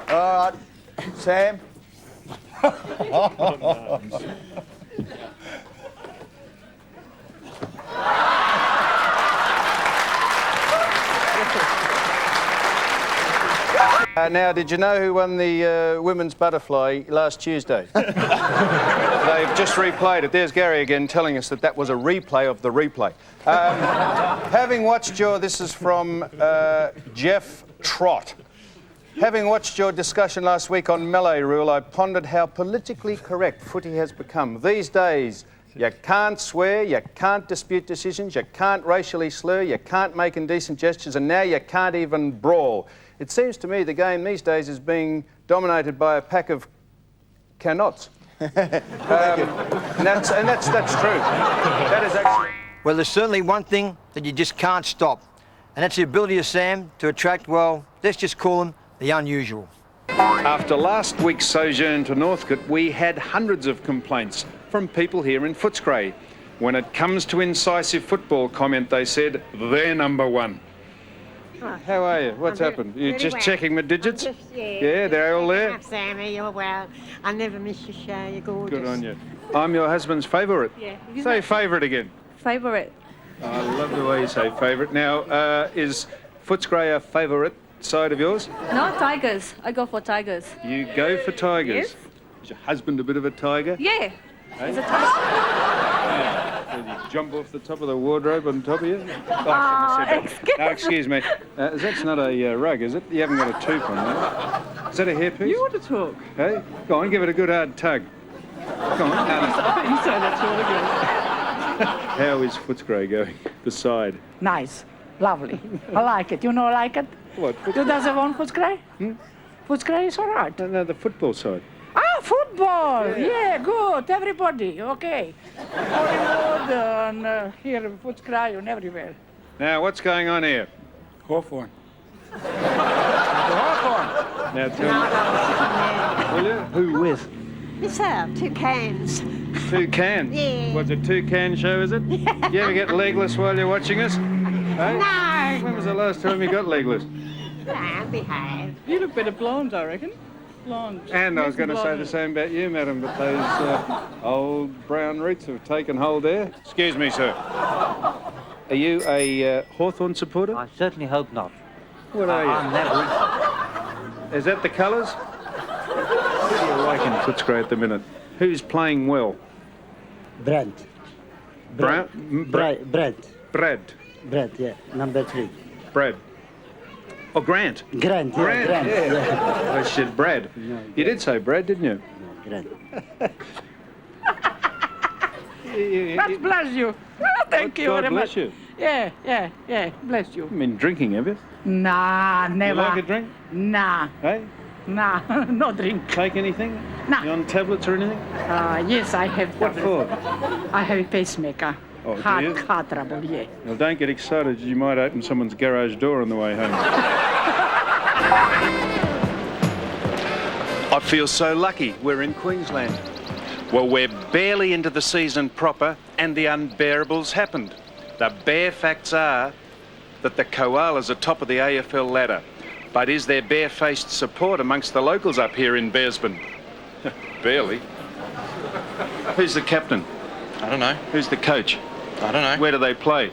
All right, Sam. Now, did you know who won the women's butterfly last Tuesday? They've just replayed it. There's Gary again telling us that that was a replay of the replay. Having watched this is from Jeff Trott. Having watched your discussion last week on Mallow rule, I pondered how politically correct footy has become. These days, you can't swear, you can't dispute decisions, you can't racially slur, you can't make indecent gestures, and now you can't even brawl. It seems to me the game these days is being dominated by a pack of cannots. And that's true. That is actually... Well, there's certainly one thing that you just can't stop, and that's the ability of Sam to attract, well, let's just call them the unusual. After last week's sojourn to Northcote, we had hundreds of complaints from people here in Footscray. When it comes to incisive football comment, they said, they're number one. Oh, how are you? What's happened? You're just checking my digits? Yeah, they're all there? Sammy, you're well. I never miss your show. You're gorgeous. Good on you. I'm your husband's favourite. Yeah. Say favourite again. Favourite. I love the way you say favourite. Now, is Footscray a favourite side of yours? No, Tigers. I go for Tigers. You go for Tigers? Yes. Is your husband a bit of a tiger? Yeah. Hey? He's a Tiger. Did he jump off the top of the wardrobe on top of you? Oh, no, excuse me. That's not a rug, is it? You haven't got a tooth on there. Is that a hairpiece? You want to talk? Hey, go on, give it a good hard tug. Come on. I bet you say that to all the girls. How is Footscray going? The side. Nice. Lovely. I like it. You know I like it? What? You doesn't want Footscray? Footscray is all right. No, the football side. Ah, football. Yeah, good. Everybody. Okay. Hollywood and here Footscray and everywhere. Now, what's going on here? Hawthorn. Now tell me. Will you? Who with? Myself, 2 cans. 2 cans? Yeah. What's a 2-can show, is it? You ever get legless while you're watching us? Hey? No. When was the last time you got legless? No, behave. You look better blonde, I reckon. Blonde. And I was going to say the same about you, madam, but those old brown roots have taken hold there. Excuse me, sir. Are you a Hawthorn supporter? I certainly hope not. What are you? I'm never. Is that the colours? Who do you like in Footscray at the minute? Who's playing well? Brent. Brad? Brent, yeah. Number 3. Brad. Oh, Grant. Grant, yeah. Grant, Grant, yeah. I said Brad. No, you did say Brad, didn't you? No, Grant. God bless you. Thank you God very bless much. you. Yeah. Bless you. I mean, drinking, have you? Nah, never. You like a drink? Nah. Hey? Nah, no drink. Take anything? Nah. You on tablets or anything? Yes, I have. What for? I have a pacemaker. Oh, do you? Heart trouble, yeah. Well, don't get excited. You might open someone's garage door on the way home. I feel so lucky. We're in Queensland. Well, we're barely into the season proper, and the unbearables happened. The bare facts are that the Koalas are top of the AFL ladder. But is there barefaced support amongst the locals up here in Bearsbyn? Barely. Who's the captain? I don't know. Who's the coach? I don't know. Where do they play?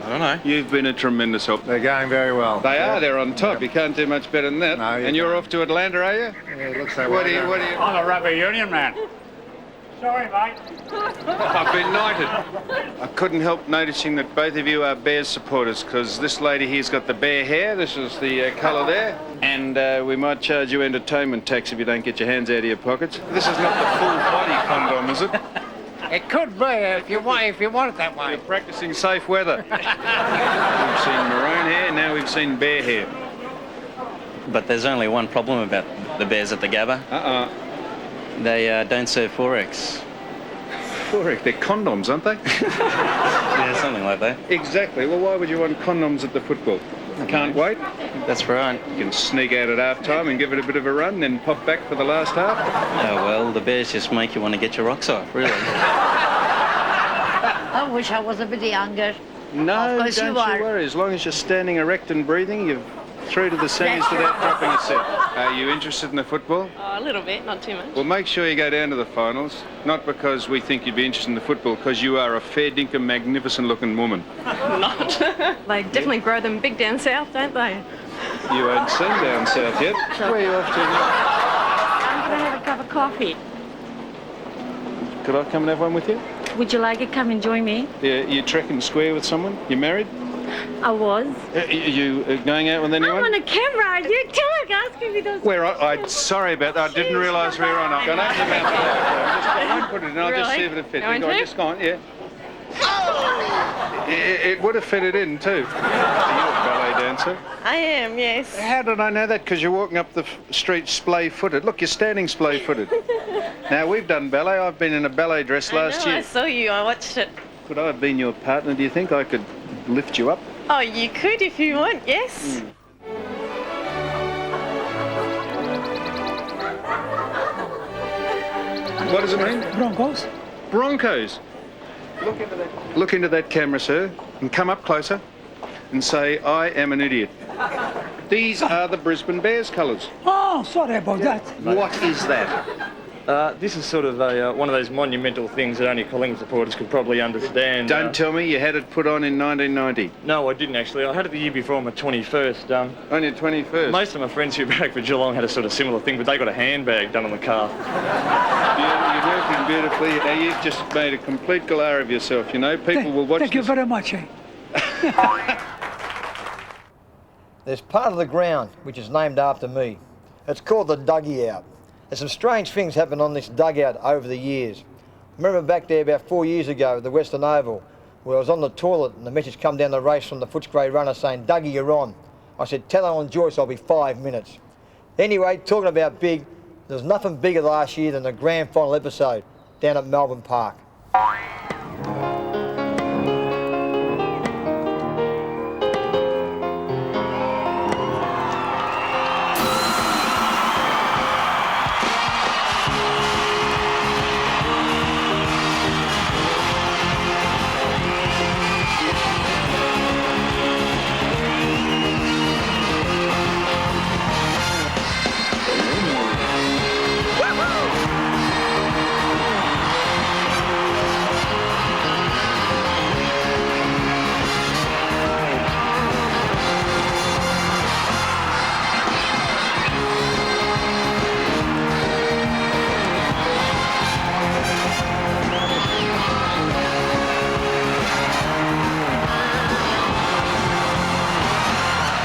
I don't know. You've been a tremendous help. They're going very well. They are. They're on top. You can't do much better than that. No, and you're off to Atlanta, are you? Yeah, it looks that What way. do you? I'm a rugby union man. Sorry, mate. I've been knighted. I couldn't help noticing that both of you are Bears supporters, because this lady here's got the bear hair. This is the colour there. And we might charge you entertainment tax if you don't get your hands out of your pockets. This is not the full body condom, is it? It could be if you want it that way. You're practising safe weather. We've seen maroon hair, now we've seen bear hair. But there's only one problem about the Bears at the Gabba. They don't serve Forex. Forex? They're condoms, aren't they? Yeah, something like that. Exactly. Well, why would you want condoms at the football? Can't wait? That's right. You can sneak out at half-time and give it a bit of a run, then pop back for the last half. Oh, well, the Bears just make you want to get your rocks off, really. I wish I was a bit younger. No, Of course don't you are. worry. As long as you're standing erect and breathing, you're through to the semis without dropping a set. Are you interested in the football? Oh, a little bit, not too much. Well, make sure you go down to the finals, not because we think you'd be interested in the football, because you are a fair dinkum, magnificent-looking woman. Not. They definitely grow them big down south, don't they? You ain't seen down south yet. Where are you off to now? I'm going to have a cup of coffee. Could I come and have one with you? Would you like it? Come and join me. Yeah, you trekking square with someone? You married? I was. You going out with anyone? I'm on a camera. You can't ask me those. I'm sorry about that. I didn't realise we were on. I'm going to open the mouth. I won't put it in. I'll just see if it'll fit. Going Go on, to? just go on, yeah. It would have fitted in too. Are you a ballet dancer? I am, yes. How did I know that? Because you're walking up the street splay-footed. Look, you're standing splay-footed. Now, we've done ballet. I've been in a ballet dress last year. I saw you, I watched it. Could I have been your partner? Do you think I could lift you up? Oh, you could if you want, yes. What does it mean? Broncos. Broncos. Look into that camera, sir, and come up closer and say, I am an idiot. These are the Brisbane Bears colours. Oh, sorry about that. What is that? This is sort of one of those monumental things that only Collingwood supporters could probably understand. Don't tell me you had it put on in 1990. No, I didn't actually. I had it the year before on my 21st. On your 21st? Most of my friends who back for Geelong had a sort of similar thing, but they got a handbag done on the car. You're working beautifully. Now, you've just made a complete galah of yourself, you know. People will watch Thank you this. very much. There's part of the ground which is named after me. It's called the Dougie Out. There's some strange things happened on this dugout over the years. remember back there about 4 years ago at the Western Oval, where I was on the toilet and the message come down the race from the Footscray runner saying, "Dougie, you're on." I said, "Tell Alan Joyce I'll be 5 minutes." Anyway, talking about big, there's nothing bigger last year than the grand final episode down at Melbourne Park.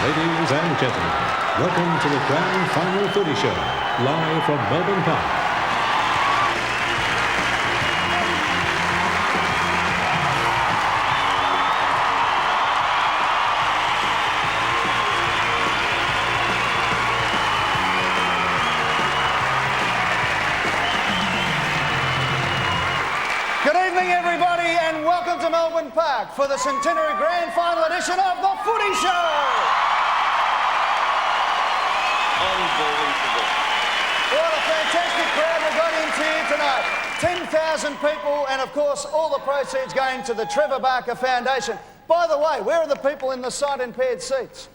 Ladies and gentlemen, welcome to the Grand Final Footy Show, live from Melbourne Park. Good evening, everybody, and welcome to Melbourne Park for the Centenary Grand Final edition of the Footy Show. Unbelievable. What a fantastic crowd we got into here tonight. 10,000 people, and of course, all the proceeds going to the Trevor Barker Foundation. By the way, where are the people in the sight-impaired seats?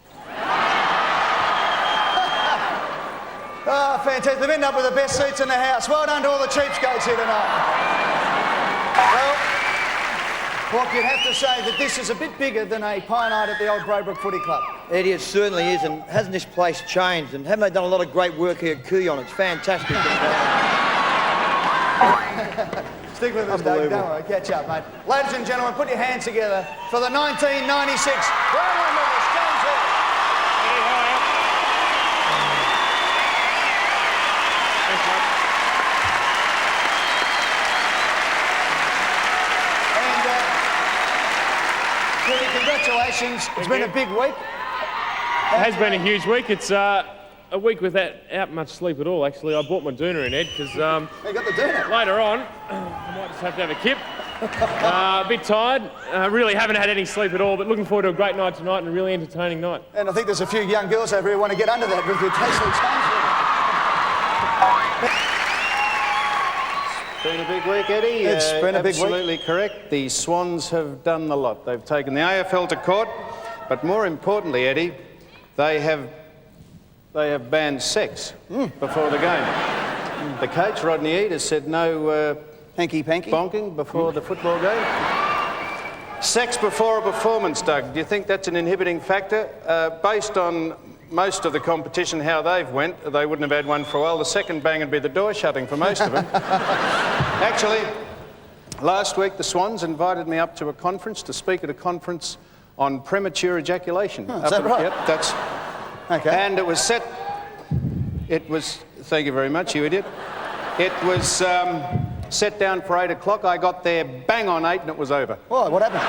Oh, fantastic. They've ended up with the best seats in the house. Well done to all the cheapskates here tonight. Well, what you'd have to say that this is a bit bigger than a pie night at the old Brereton Footy Club. Eddie, it certainly is, and hasn't this place changed? And haven't they done a lot of great work here at Kuyon? It's fantastic. Stick with us, Doug. Don't worry. Catch up, mate. Ladies and gentlemen, put your hands together for the 1996 Brownless medalist, James Hill. Congratulations. It's been a big week. It has been a huge week. It's a week without much sleep at all, actually. I bought my doona in, Ed, because you got the doona? Later on, I might just have to have a kip. A bit tired. Really haven't had any sleep at all, but looking forward to a great night tonight and a really entertaining night. And I think there's a few young girls over here who want to get under that with their tasty change. It's been a big week, Eddie. It's been a big week. Absolutely correct. The Swans have done a lot. They've taken the AFL to court, but more importantly, Eddie, they have banned sex before the game. The coach, Rodney Eade, has said no hanky-panky bonking before the football game. Sex before a performance, Doug. Do you think that's an inhibiting factor? Based on most of the competition, how they've went, they wouldn't have had one for a while. The second bang would be the door shutting for most of them. Actually, last week the Swans invited me up to a conference to speak at a conference on premature ejaculation. Oh, is that right? Yep, that's... Okay. And it was set... It was... Thank you very much, you idiot. It was set down for 8 o'clock. I got there bang on 8 and it was over. Why? What happened?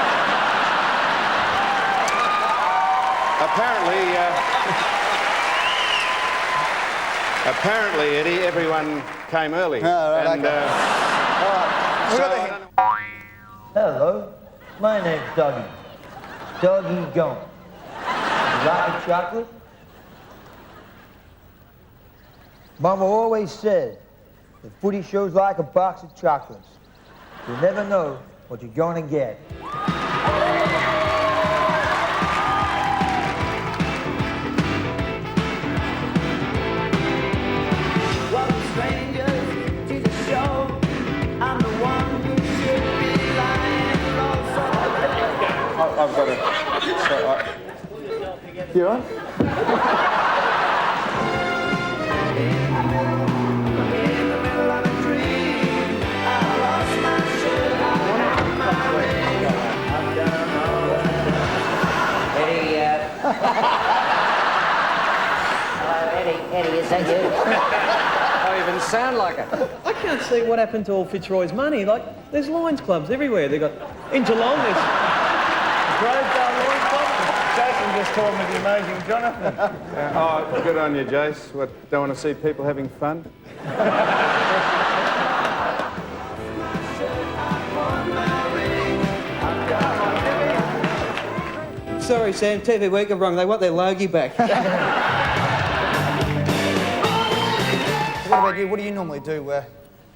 Apparently, Eddie, everyone came early. Oh, right, and, okay. All right. Hello, my name's Dougie. Dougie Gone. You like a chocolate? Mama always said, the footy show's like a box of chocolates. You never know what you're gonna get. I've got it. You all right? Eddie, is that you? I even sound like it. can't see what happened to all Fitzroy's money. Like, there's Lions clubs everywhere. They've got, in Geelong, there's Rosedale Lions Club. Jason just told me the amazing Jonathan. Oh, good on you, Jace. What, don't want to see people having fun? Sorry, Sam, TV Week are wrong. They want their Logie back. What about you? What do you normally do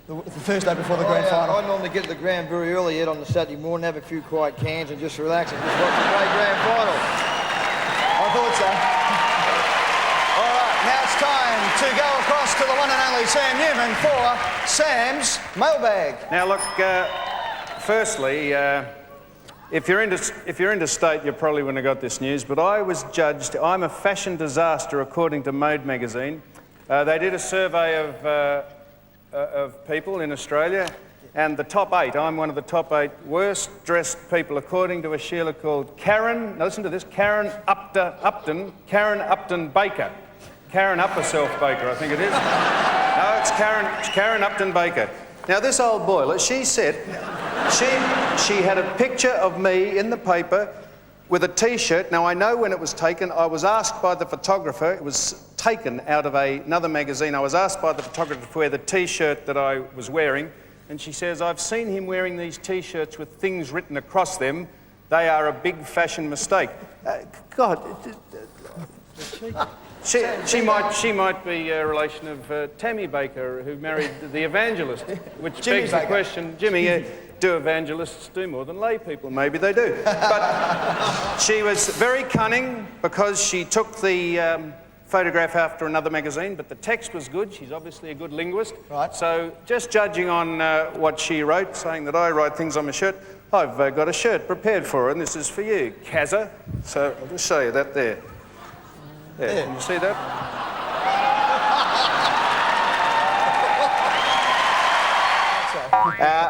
the Thursday before the grand final? I normally get to the ground very early out on the Saturday morning, have a few quiet cans and just relax and just watch the great grand final. I thought so. All right, now it's time to go across to the one and only Sam Newman for Sam's Mailbag. Now, look, firstly, if you're interstate, you probably wouldn't have got this news, but I was judged, I'm a fashion disaster according to Mode magazine. They did a survey of people in Australia, and the top 8, I'm one of the top 8 worst dressed people according to a Sheila called Karen, now listen to this, Karen Upton Baker. Karen Upperself Baker, I think it is. No, it's Karen Upton Baker. Now this old boiler, she said, she had a picture of me in the paper with a T-shirt. Now I know when it was taken. I was asked by the photographer, it was taken out of another magazine. I was asked by the photographer to wear the T-shirt that I was wearing, and she says, I've seen him wearing these T-shirts with things written across them. They are a big fashion mistake. God, she might be a relation of Tammy Baker, who married the evangelist, which Jimmy begs Baker. the question, Jimmy, do evangelists do more than lay people? Maybe they do. But she was very cunning because she took the photograph after another magazine, but the text was good. She's obviously a good linguist. Right. So just judging on what she wrote, saying that I write things on my shirt, I've got a shirt prepared for her, and this is for you, Kazza. So I'll just show you that there. There, can you see that?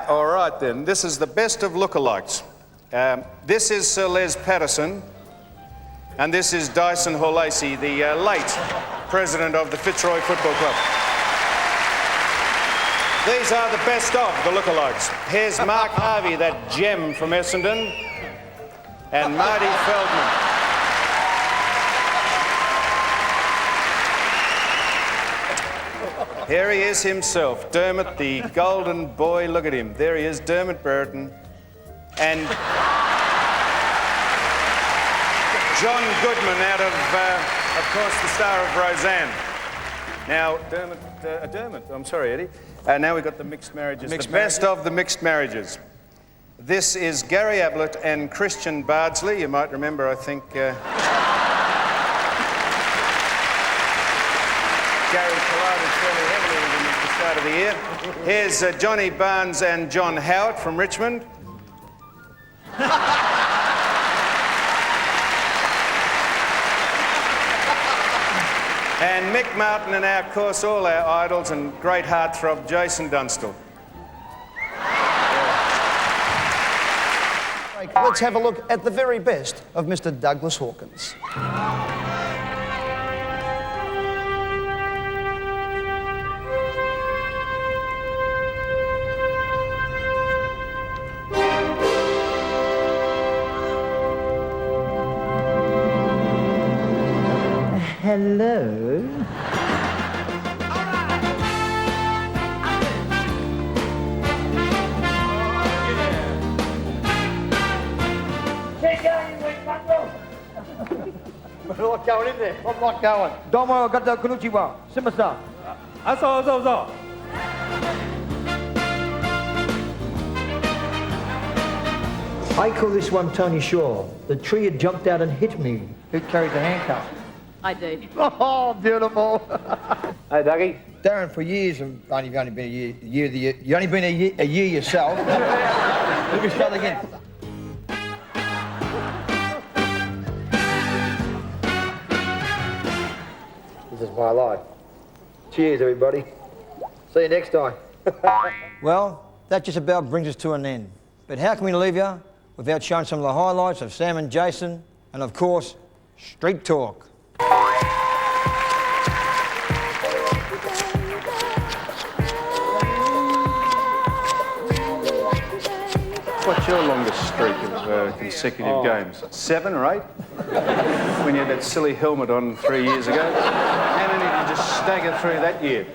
All right then, this is the best of lookalikes. This is Sir Les Patterson, and this is Dyson Hall-Lacey, the late president of the Fitzroy Football Club. These are the best of the lookalikes. Here's Mark Harvey, that gem from Essendon, and Marty Feldman. Here he is himself, Dermot, the golden boy. Look at him. There he is, Dermot Brereton. And John Goodman out of course, the star of Roseanne. Now, Dermot, I'm sorry, Eddie. Now we've got the mixed marriages. The best of the mixed marriages. This is Gary Ablett and Christian Bardsley. You might remember, I think... Gary collided fairly heavily with him at the start of the year. Here's Johnny Barnes and John Howard from Richmond. And Mick Martin and, of course, all our idols and great heartthrob, Jason Dunstall. Let's have a look at the very best of Mr. Douglas Hawkins. Hello. There's a lot going in there. A lot going. Don't worry, I got the Kunuchiwa. Simasa. Aso. I call this one Tony Shaw. The tree had jumped out and hit me. Who carried the handcuff? I do. Oh, beautiful. Hey, Dougie. Darren, for years, you've only been a year. You've only been a year yourself. Let me start again. This is my life. Cheers, everybody. See you next time. Well, that just about brings us to an end. But how can we leave you without showing some of the highlights of Sam and Jason, and of course, Street Talk. What's your longest streak of consecutive games? 7 or 8? When you had that silly helmet on 3 years ago? How many did you just stagger through that year?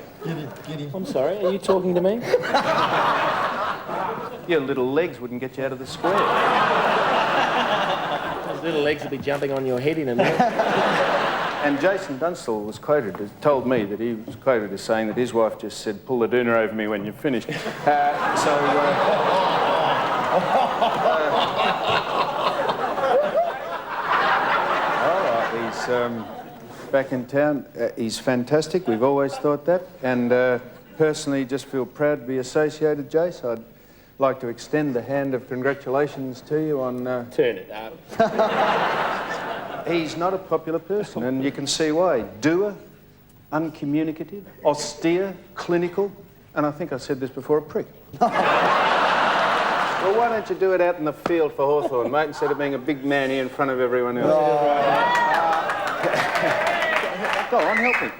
I'm sorry, are you talking to me? Your little legs wouldn't get you out of the square. Those little legs will be jumping on your head in a minute. And Jason Dunstall told me that he was quoted as saying that his wife just said, "Pull the doona over me when you've finished." All right, he's back in town. He's fantastic. We've always thought that. And personally, just feel proud to be associated, Jace. I'd like to extend the hand of congratulations to you on... Turn it up. He's not a popular person, and you can see why. Doer, uncommunicative, austere, clinical, and I think I said this before, a prick. Well, why don't you do it out in the field for Hawthorn, mate, instead of being a big man here in front of everyone else? Go on, help me.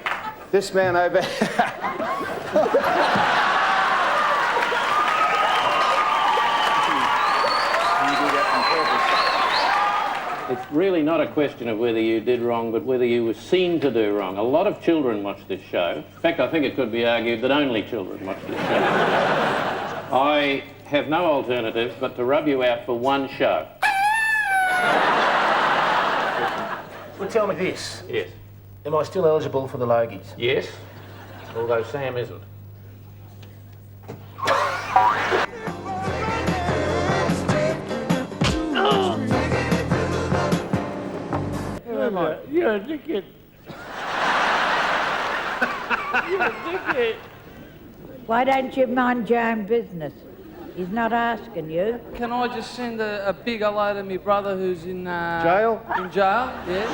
This man over... It's really not a question of whether you did wrong, but whether you were seen to do wrong. A lot of children watch this show. In fact, I think it could be argued that only children watch this show. I have no alternative but to rub you out for one show. Well, tell me this. Yes. Am I still eligible for the Logies? Yes, although Sam isn't. You're a dickhead. You're a dickhead. Why don't you mind your own business? He's not asking you. Can I just send a big hello to my brother who's in... Jail? In jail, yeah.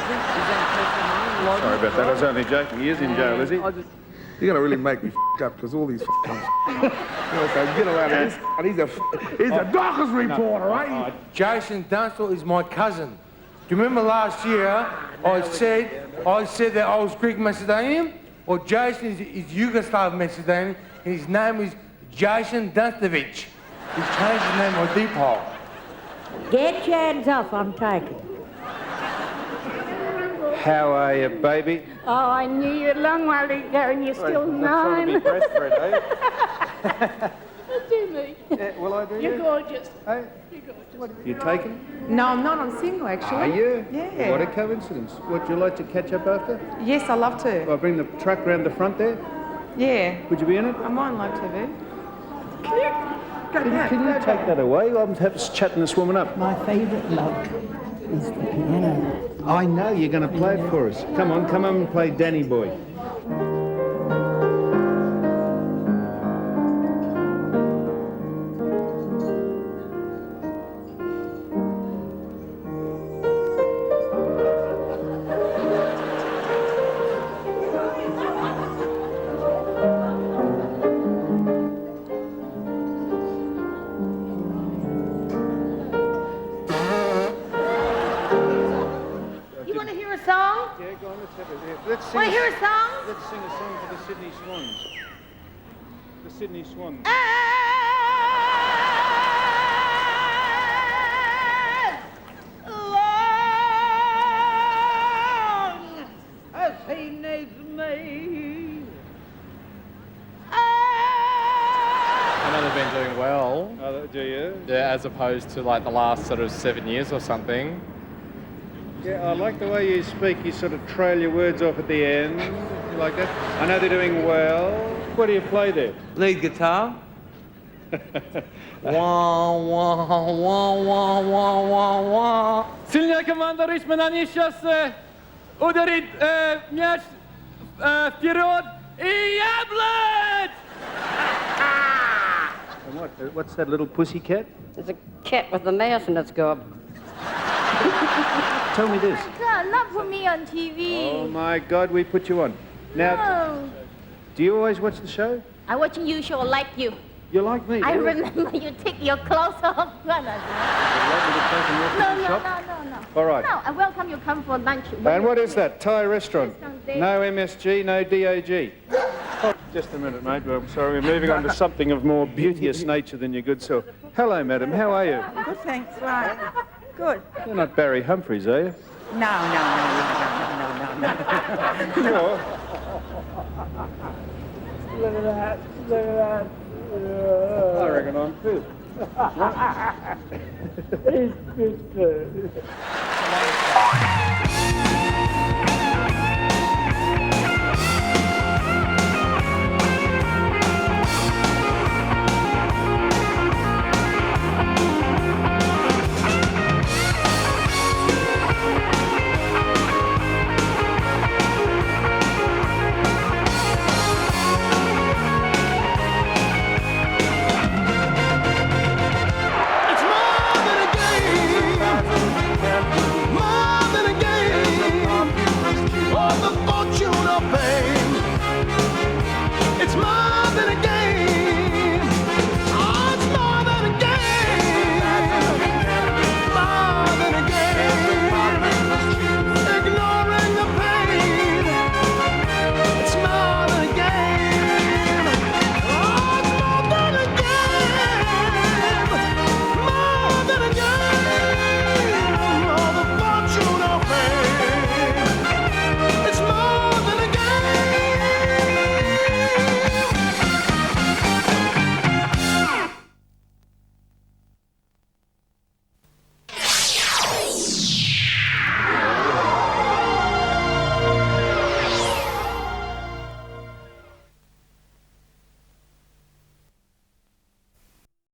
Sorry about that, I was only joking. He is in jail, is he? You're going to really make me up because all these get around this, and he's a Dockers reporter, right? Jason Dunstall is my cousin. Do you remember last year I said that I was Greek Macedonian? Well, Jason is Yugoslav Macedonian, and his name is Jason Dunstovic. He's changed his name on deep hole. Get your hands off, I'm taking. How are you, baby? Oh, I knew you a long while ago and you're still I'm trying to be breastfed, eh? Do me. Yeah, will I do You're you? gorgeous. Hey? You're gorgeous. You taken? No, I'm not. I'm single, actually. Are you? Yeah. What a coincidence. Would you like to catch up after? Yes, I love to. I'll bring the truck round the front there. Yeah. Would you be in it? I'm on live TV. Can you take that away? I'm chatting this woman up. My favourite love is the piano. I know you're going to play it for us. Come on and play Danny Boy. Let's sing. Want to hear a song? Let's sing a song for the Sydney Swans. The Sydney Swans. Long as he needs me. I know they've been doing well. Oh, do you? Yeah, as opposed to like the last sort of 7 years or something. Yeah, I like the way you speak. You sort of trail your words off at the end. You like that? I know they're doing well. What do you play there? Lead guitar. Wah, wah, wah, wah, wah, wah, wah. Сильная команда Ричмонда, они сейчас ударит мяч вперед и яблок! And what's that little pussy cat? There's a cat with a mouse in its gob. Tell me this. Not put me on TV. Oh my God, we put you on. Now, No. do you always watch the show? I watching you show like you. You like me? I do you? remember you take your clothes off. No. All right. No, I welcome you come for lunch. And what is that? Thai restaurant? Restaurant there. No MSG, no DOG. Just a minute, mate. I'm sorry, we're moving on to something of more beauteous nature than your good self. Hello, madam. How are you? Good, thanks, right. Good. You're not Barry Humphries, are you? No. Sure. Look at that. Look at that. I reckon I'm pissed. He's pissed.